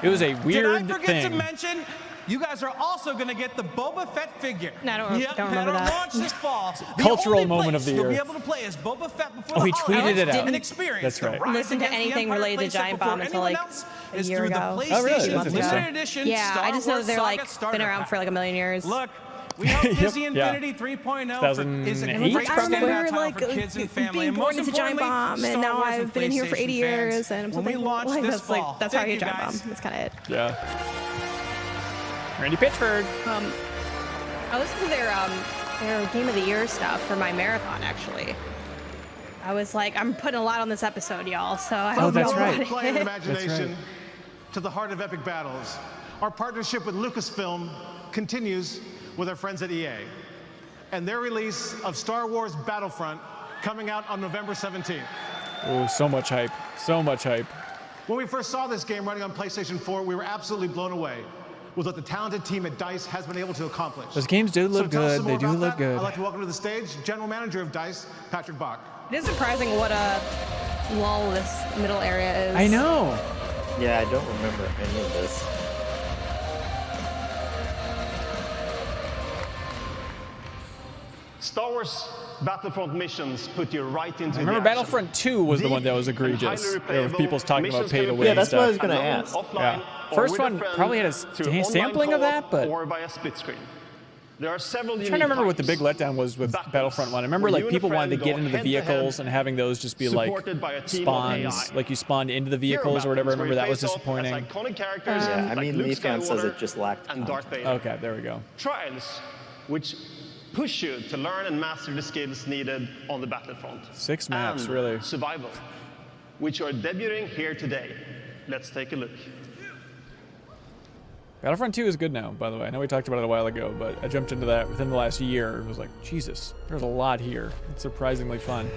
It was a weird Did I forget thing. to mention, you guys are also going to get the Boba Fett figure. No, I don't remember that'll that. launch this fall. The Cultural only moment of place the you'll year. be able to play as Boba Fett before Oh, the he tweeted holidays it out. and experience That's right. the Rise Listen to Against the anything Empire related to playset Giant before Bomb until anyone like else a is year through ago. the Oh, really? PlayStation's That's limited interesting. edition Yeah, Star I just know Wars they're Saga like starter been around pack. for like a million years. Look, we hope Disney Yeah. Infinity 3.0 is a 2008? great I remember standout title like for kids and family. being And born most into Giant importantly, Bomb, and Star now Wars I've been here for 80 PlayStation years, fans. and I'm When we thinking, launch like, this that's like fall. that's how I Thank get you, Giant guys. Bomb. That's kind of it. Yeah. Randy Pitchford. I listened to their Game of the Year stuff for my marathon. Actually, I was like, I'm putting a lot on this episode, y'all. So I hope that's y'all right. got Play and it. imagination to the heart of epic battles. Our partnership with Lucasfilm continues with our friends at EA and their release of Star Wars Battlefront coming out on November 17th. Oh, so much hype. So much hype. When we first saw this game running on PlayStation 4, we were absolutely blown away with what the talented team at DICE has been able to accomplish. Those games do look So tell us good. some They more do about look that. good. I'd like to welcome to the stage General Manager of DICE, Patrick Bach. It is surprising what a lull this middle area is. I know. Yeah, I don't remember any of this. Star Wars Battlefront missions put you right into I remember the Battlefront 2 was the one that was egregious. There were people talking about pay to win Yeah, that's what I was stuff. going to ask. Yeah. First one probably had a sampling of that, but or by a split screen. There are several I'm trying to remember what the big letdown was with Battlefront 1. I remember like people wanted to get into the vehicles and having those just be like spawns, like you spawned into the vehicles or whatever. I remember that was disappointing. Yeah, I mean, Leafcam says it just lacked and Darth Vader. Okay, there we go. Trials, which push you to learn and master the skills needed on the battlefront. 6 maps, and really. Survival, which are debuting here today. Let's take a look. Battlefront 2 is good now, by the way. I know we talked about it a while ago, but I jumped into that within the last year and was like, Jesus, there's a lot here. It's surprisingly fun.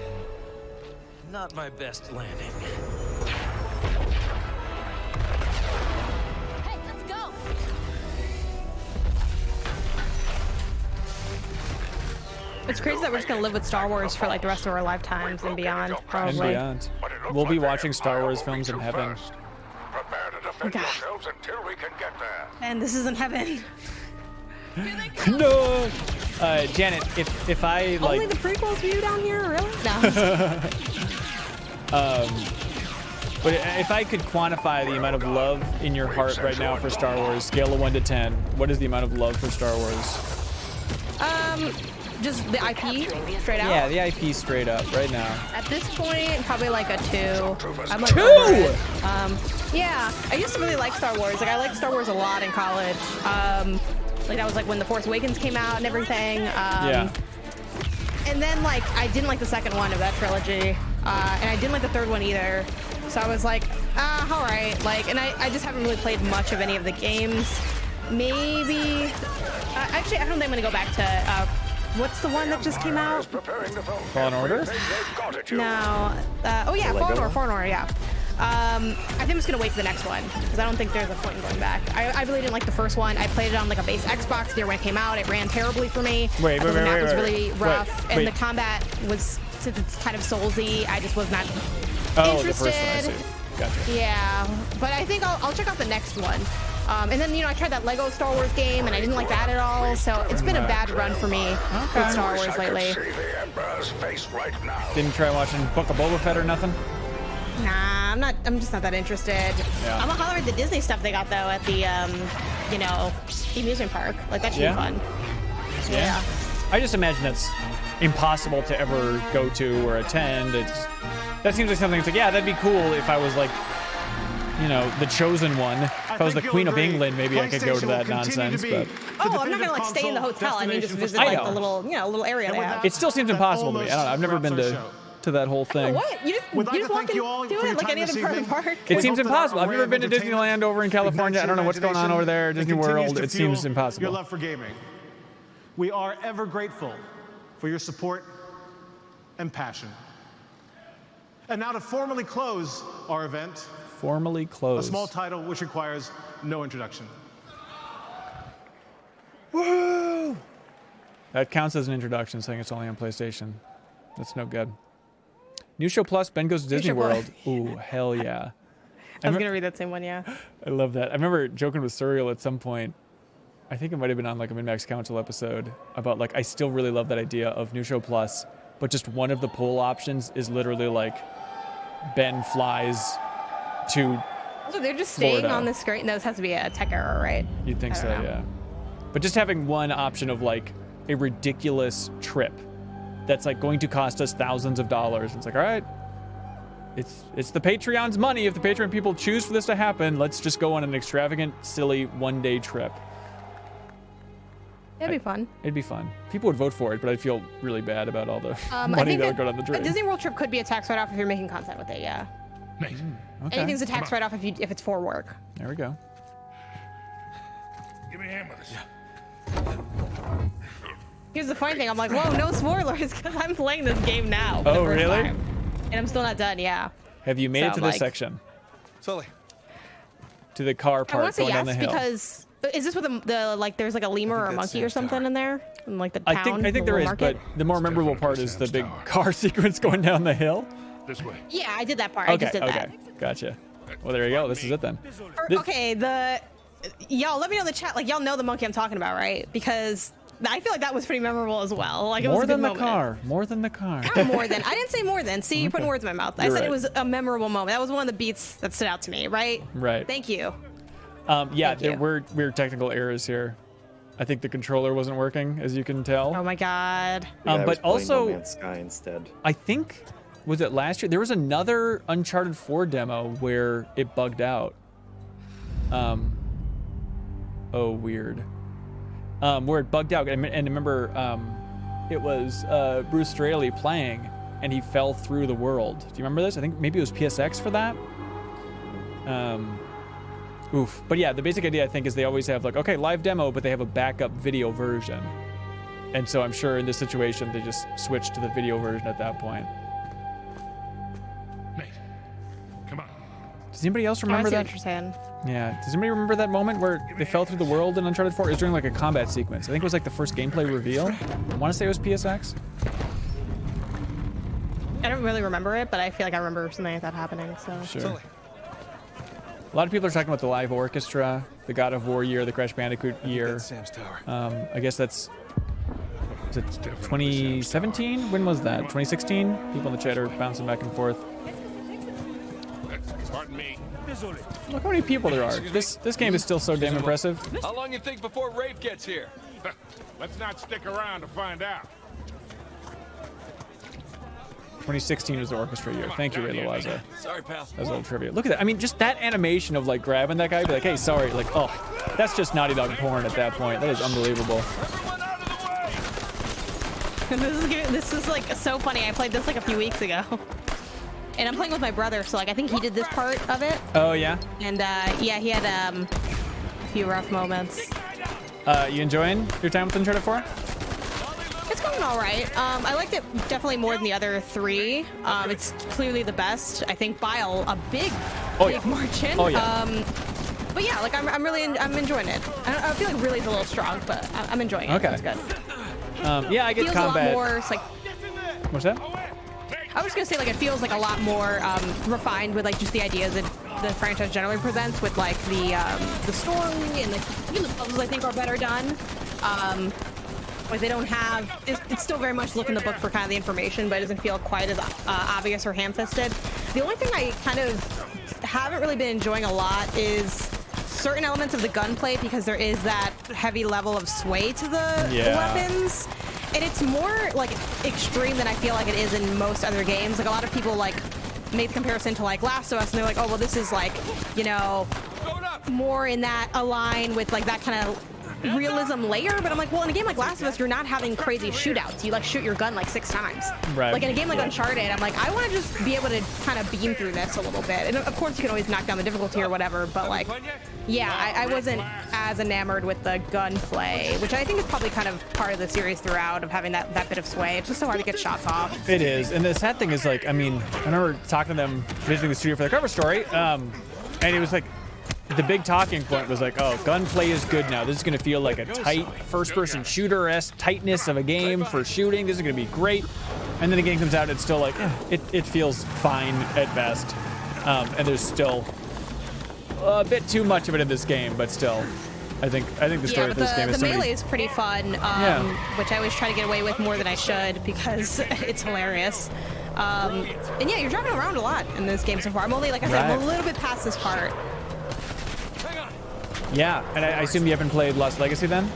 Not my best landing. Hey, let's go. It's crazy that we're just gonna live with Star Wars for like the rest of our lifetimes and beyond, probably. And beyond. We'll be watching Star Wars films in heaven. Prepare to defend yourselves until we can get there. And this isn't heaven. No! Janet, if I like... Only the prequels view down here, really? No. But if I could quantify the amount of love in your heart right now for Star Wars, scale of 1 to 10, what is the amount of love for Star Wars? Just the IP, straight out? Yeah, the IP straight up, right now. At this point, probably like a 2. I'm like 2? Yeah, I used to really like Star Wars. Like, I liked Star Wars a lot in college. Like, that was like when The Force Awakens came out and everything. Yeah. And then, like, I didn't like the second one of that trilogy. And I didn't like the third one either. So I was like, all right. Like, and I just haven't really played much of any of the games. Maybe... actually, I don't think I'm going to go back to... what's the one that just came out? Fallen Order? No. Oh yeah, Fallen Order, yeah. I think I'm just gonna wait for the next one because I don't think there's a point in going back. I really didn't like the first one. I played it on like a base Xbox near when it came out. It ran terribly for me. Wait, the map was really rough, and the combat was it's kind of soulsy. I just was not interested. The first one, I see. Gotcha. Yeah, but I think I'll check out the next one. And then, I tried that Lego Star Wars game, and I didn't like that at all. So it's been a bad run for me with Star Wars lately. Didn't try watching Book of Boba Fett or nothing? Nah, I'm just not that interested. Yeah. I'm gonna holler at the Disney stuff they got though at the amusement park. Like that should be fun. Yeah. I just imagine that's impossible to ever go to or attend. That seems like something that's like, yeah, that'd be cool if I was like, the chosen one. If I was the Queen of England, maybe I could go to that nonsense. But I'm not gonna like stay in the hotel. I mean, just visit like the little area they have. it still seems impossible to me. I don't know. I've never been to that whole thing. What? You just walk and do it like any other part of the park? It seems impossible. I've never been to Disneyland over in California. I don't know what's going on over there. Disney World. It seems impossible. Your love for gaming. We are ever grateful for your support and passion. And now to formally close our event. Formally close. A small title which requires no introduction. Woo! That counts as an introduction, saying it's only on PlayStation. That's no good. New Show Plus, Ben Goes to Disney World. Ooh, hell yeah. I was going to read that same one, yeah. I love that. I remember joking with Surreal at some point. I think it might have been on like a MinnMax Council episode about like, I still really love that idea of New Show Plus, but just one of the poll options is literally like Ben flies to So they're just staying Florida. on the screen. This has to be a tech error, right? You'd think so, yeah. But just having one option of like a ridiculous trip that's like going to cost us thousands of dollars. It's like, all right, it's the Patreon's money. If the Patreon people choose for this to happen, let's just go on an extravagant, silly one-day trip. It'd be fun. It'd be fun. People would vote for it, but I'd feel really bad about all the money that would go down the drain. A Disney World trip could be a tax write-off if you're making content with it, yeah. Nice. Okay. Anything's a tax write-off if it's for work. There we go. Give me a hand with this. Here's the funny thing. I'm like, whoa, no spoilers, because I'm playing this game now. For Oh, the first really? time. And I'm still not done, yeah. Have you made it to this section? Sully. To the car I part want to say going down yes the hill. because is this with the like there's like a lemur or a monkey or something in there? In like the town. I think there is, market? but the more memorable part is the big car sequence going down the hill. This way. Yeah, I did that part. I just did that. Gotcha. Well, there you go. This is it then. Okay, y'all let me know in the chat. Like y'all know the monkey I'm talking about, right? Because I feel like that was pretty memorable as well. Like it was More a good than the moment. car. More than the car. Not more than. I didn't say more than. See, you're putting words in my mouth. I You're said right. it was a memorable moment. That was one of the beats that stood out to me, right? Right. Thank you. Yeah, there were weird technical errors here. I think the controller wasn't working, as you can tell. Oh my god. But also, No Man's Sky instead. I think, was it last year? There was another Uncharted 4 demo where it bugged out. Oh, weird. Where it bugged out, and remember, it was Bruce Straley playing, and he fell through the world. Do you remember this? I think maybe it was PSX for that. Oof. But yeah, the basic idea I think is they always have like, okay, live demo, but they have a backup video version. And so I'm sure in this situation they just switched to the video version at that point. Nate, come on. Does anybody else remember I see that? what you're saying. Yeah. Does anybody remember that moment where they fell through the world in Uncharted 4? It was during like a combat sequence. I think it was like the first gameplay reveal. I want to say it was PSX. I don't really remember it, but I feel like I remember something like that happening. So. Sure. A lot of people are talking about the live orchestra, the God of War year, the Crash Bandicoot year. Sam's tower. I guess that's, is it 2017? When was that? 2016? People in the chat are bouncing back and forth. Pardon me. Look how many people there are. This game is still so damn impressive. How long you think before Rafe gets here? Let's not stick around to find out. 2016 was the orchestra year. Thank you, Ray Loaza. Sorry, pal. That was a little trivia. Look at that. I mean, just that animation of like grabbing that guy, be like, hey, sorry. Like, oh, that's just Naughty Dog porn at that point. That is unbelievable. This is like so funny. I played this like a few weeks ago. And I'm playing with my brother, so like I think he did this part of it. Oh, yeah? And yeah, he had a few rough moments. You enjoying your time with Uncharted 4? It's going found it all right. I liked it definitely more than the other 3. It's clearly the best, I think, by a big margin. Oh yeah. But yeah, like I'm enjoying it. I feel like really's a little strong, but I'm enjoying it. Okay. It's good. Yeah, I get feels combat. a lot more. It's like. What's that? I was gonna say like it feels like a lot more refined with like just the ideas that the franchise generally presents with like the story and even the puzzles I think are better done. Like they don't have it's still very much look in the book for kind of the information, but it doesn't feel quite as obvious or ham-fisted. The only thing I kind of haven't really been enjoying a lot is certain elements of the gunplay because there is that heavy level of sway to the weapons. And it's more like extreme than I feel like it is in most other games. Like a lot of people like made the comparison to like Last of Us and they're like, oh well this is like, you know, more in that align with like that kind of realism layer, but I'm like, well, in a game like Last of Us, you're not having crazy shootouts. You like shoot your gun like 6 times. Right. Like in a game like Uncharted, I'm like, I want to just be able to kind of beam through this a little bit. And of course, you can always knock down the difficulty or whatever, but like, yeah, I wasn't as enamored with the gunplay, which I think is probably kind of part of the series throughout of having that bit of sway. It's just so hard to get shots off. It is, and the sad thing is like, I mean, I remember talking to them visiting the studio for the cover story, and it was like. The big talking point was like, oh, gunplay is good now. This is going to feel like a tight first-person shooter-esque tightness of a game for shooting. This is going to be great. And then the game comes out, it's still like, it feels fine at best. And there's still a bit too much of it in this game, but still, I think the story of this game is the melee is pretty fun, which I always try to get away with more than I should because it's hilarious. And yeah, you're driving around a lot in this game so far. I'm only, like I said, I'm a little bit past this part. Yeah, and I assume you haven't played Lost Legacy then?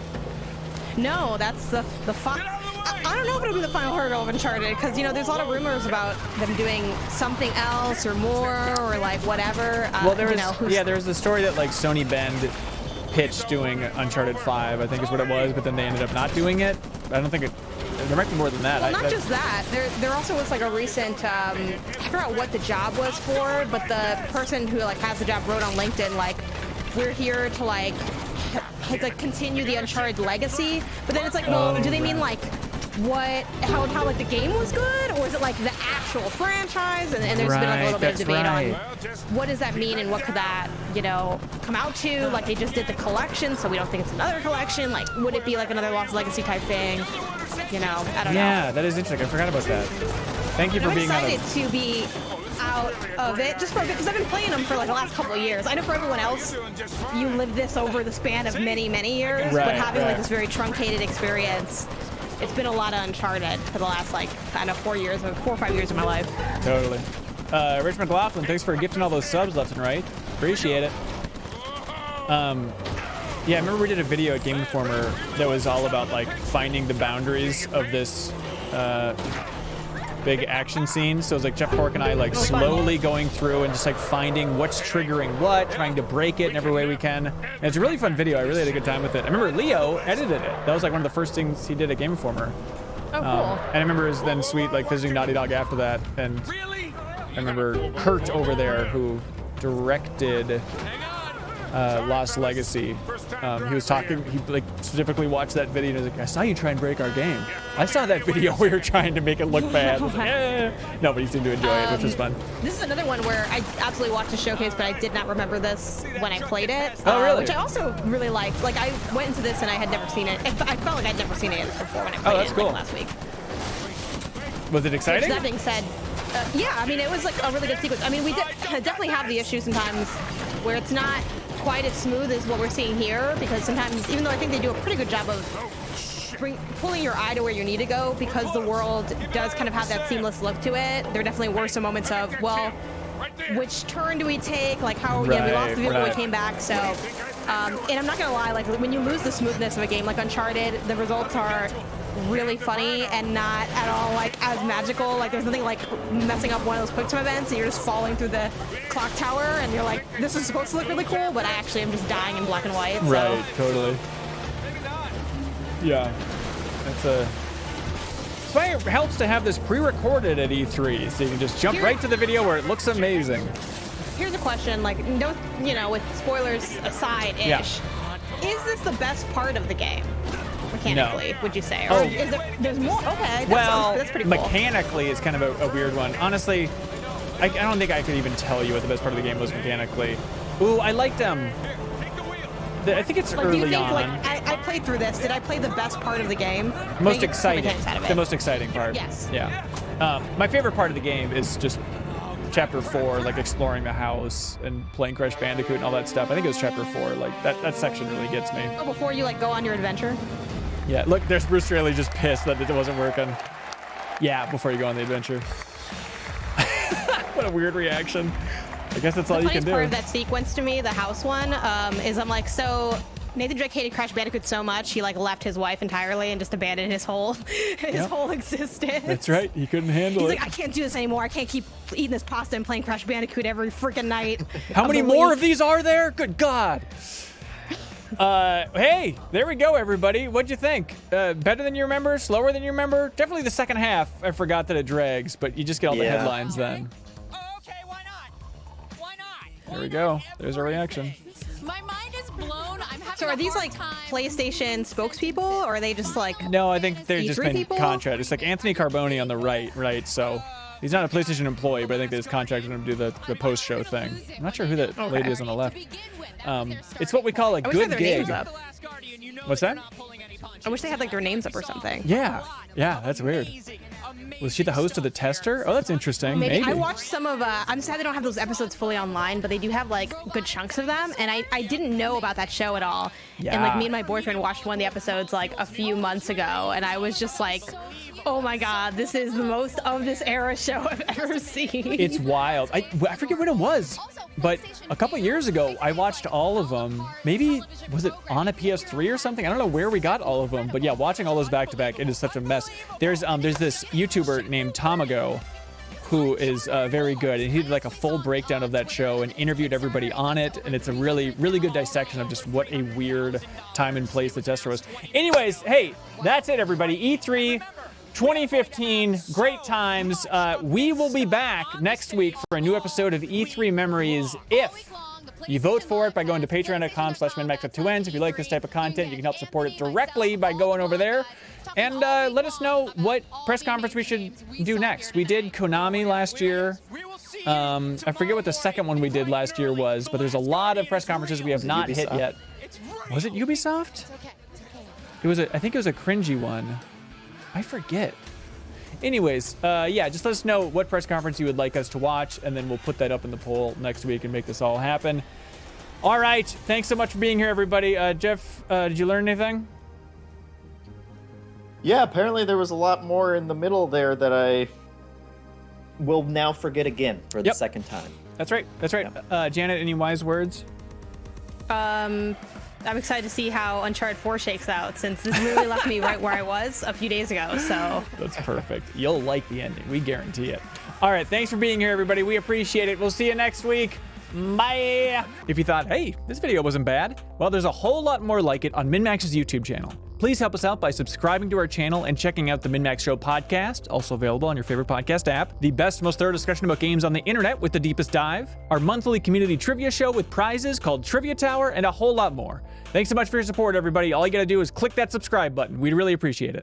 No, that's the I don't know if it'll be the final hurdle of Uncharted because, you know, there's a lot of rumors about them doing something else or more or like whatever. Well, there's the story that like Sony Bend pitched doing Uncharted 5, I think is what it was, but then they ended up not doing it. I don't think there might be more than that. Well, not just that. There also was like a recent, I forgot what the job was for, but the person who like has the job wrote on LinkedIn like, we're here to like continue the Uncharted legacy, but then it's like, well, do they mean like how like the game was good, or is it like the actual franchise? And there's been like a little bit of debate on what does that mean and what could that, you know, come out to? Like they just did the collection, so we don't think it's another collection. Like, would it be like another Lost Legacy type thing? You know, I don't know. Yeah, that is interesting. I forgot about that. Thank you for being on it. I'm excited to be out of it just for a bit because I've been playing them for like the last couple of years. I know for everyone else, you live this over the span of many, many years, but having like this very truncated experience, it's been a lot of Uncharted for the last like, I don't know, 4 or 5 years of my life. Totally. Rich McLaughlin, thanks for gifting all those subs left and right. Appreciate it. Yeah, I remember we did a video at Game Informer that was all about like finding the boundaries of this big action scene. So it was like Jeff Cork and I like slowly going through and just like finding what's triggering what, trying to break it in every way we can. And it's a really fun video. I really had a good time with it. I remember Leo edited it. That was like one of the first things he did at Game Informer. Oh, cool. And I remember it was then sweet like visiting Naughty Dog after that. And I remember Kurt over there who directed Lost Legacy. He was talking, he like specifically watched that video and was like, I saw you try and break our game. I saw that video where you're trying to make it look bad. I was like, eh. No, but he seemed to enjoy it, which was fun. This is another one where I absolutely watched the showcase, but I did not remember this when I played it. Oh, really? Which I also really liked. Like, I went into this and I had never seen it. I felt like I'd never seen it before when I played it cool. last week. Was it exciting? That being said, yeah, I mean, it was like a really good sequence. I mean, we definitely have the issue sometimes where it's not quite as smooth as what we're seeing here, because sometimes, even though I think they do a pretty good job of pulling your eye to where you need to go, because the world does kind of have that seamless look to it, there definitely were some moments of, well, which turn do we take? Like, how, we lost the vehicle when we came back, so, and I'm not gonna lie, like, when you lose the smoothness of a game like Uncharted, the results are really funny and not at all like as magical. Like there's nothing like messing up one of those quick time events and you're just falling through the clock tower and you're like, this is supposed to look really cool, but I actually am just dying in black and white. So. Right, totally. Yeah, that's why it helps to have this pre-recorded at E3, so you can just jump right to the video where it looks amazing. Here's a question, like, no, you know, with spoilers aside-ish, is this the best part of the game? mechanically, would you say? Or Oh. is there's more? Okay, that's pretty cool. Mechanically, it's kind of a weird one. Honestly, I don't think I could even tell you what the best part of the game was mechanically. Ooh, I liked them. I think it's Like, early do you think, on. like, I played through this. Did I play the best part of the game? Most Like, exciting. mechanics out of it. The most exciting part. Yes. Yeah. My favorite part of the game is just chapter 4, like exploring the house and playing Crash Bandicoot and all that stuff. I think it was chapter 4. Like that section really gets me. Oh, before you like go on your adventure. Yeah. Look, there's Bruce Straley just pissed that it wasn't working. Yeah. Before you go on the adventure. What a weird reaction. I guess that's all you can do. The funniest part of that sequence to me, the house one, is I'm like, so Nathan Drake hated Crash Bandicoot so much he like left his wife entirely and just abandoned his whole whole existence. That's right. He couldn't handle He's it. like, I can't do this anymore. I can't keep eating this pasta and playing Crash Bandicoot every freaking night. How many more of these are there? Good God. Hey, there we go, everybody. What'd you think? Better than you remember? Slower than you remember? Definitely the second half. I forgot that it drags, but you just get all the headlines then. There we go. There's our reaction. My mind is blown. I'm having So are these like PlayStation spokespeople, or are they just like? No, I think they're E3 just been people? contracted. It's like Anthony Carboni on the right? So he's not a PlayStation employee, but I think they just contracted him to do the post-show thing. I'm not sure who that lady is on the left. It's what we call a I wish they had good their gig. names up. What's that? I wish they had like their names up or something. Yeah, that's weird. Was she the host of the tester? Oh, that's interesting. Maybe. I watched some of. I'm sad they don't have those episodes fully online, but they do have like good chunks of them. And I didn't know about that show at all. And like Yeah. me and my boyfriend watched one of the episodes like a few months ago, and I was just like, oh my god, this is the most of this era show I've ever seen. It's wild. I forget when it was, but a couple years ago, I watched all of them. Maybe, was it on a PS3 or something? I don't know where we got all of them, but yeah, watching all those back to back, it is such a mess. There's this YouTuber named Tamago, who is very good, and he did like a full breakdown of that show and interviewed everybody on it, and it's a really, really good dissection of just what a weird time and place the tester was. Anyways, hey, that's it, everybody. E3 2015, great times. We will be back next week for a new episode of E3 Memories if you vote for it by going to patreon.com/MinnMax with 2 N's. If you like this type of content, you can help support it directly by going over there. And let us know what press conference we should do next. We did Konami last year. I forget what the second one we did last year was, but there's a lot of press conferences we have not hit yet. Was it Ubisoft? It was I think it was a cringy one. I forget. Anyways, yeah, just let us know what press conference you would like us to watch, and then we'll put that up in the poll next week and make this all happen. All right. Thanks so much for being here, everybody. Jeff, did you learn anything? Yeah, apparently there was a lot more in the middle there that I will now forget again for the second time. That's right. That's right. Janet, any wise words? I'm excited to see how Uncharted 4 shakes out, since this literally left me right where I was a few days ago. So That's perfect. You'll like the ending. We guarantee it. All right. Thanks for being here, everybody. We appreciate it. We'll see you next week. Bye. If you thought, hey, this video wasn't bad, well, there's a whole lot more like it on MinnMax's YouTube channel. Please help us out by subscribing to our channel and checking out the MinnMax Show podcast, also available on your favorite podcast app, the best, most thorough discussion about games on the internet with the deepest dive, our monthly community trivia show with prizes called Trivia Tower, and a whole lot more. Thanks so much for your support, everybody. All you gotta do is click that subscribe button. We'd really appreciate it.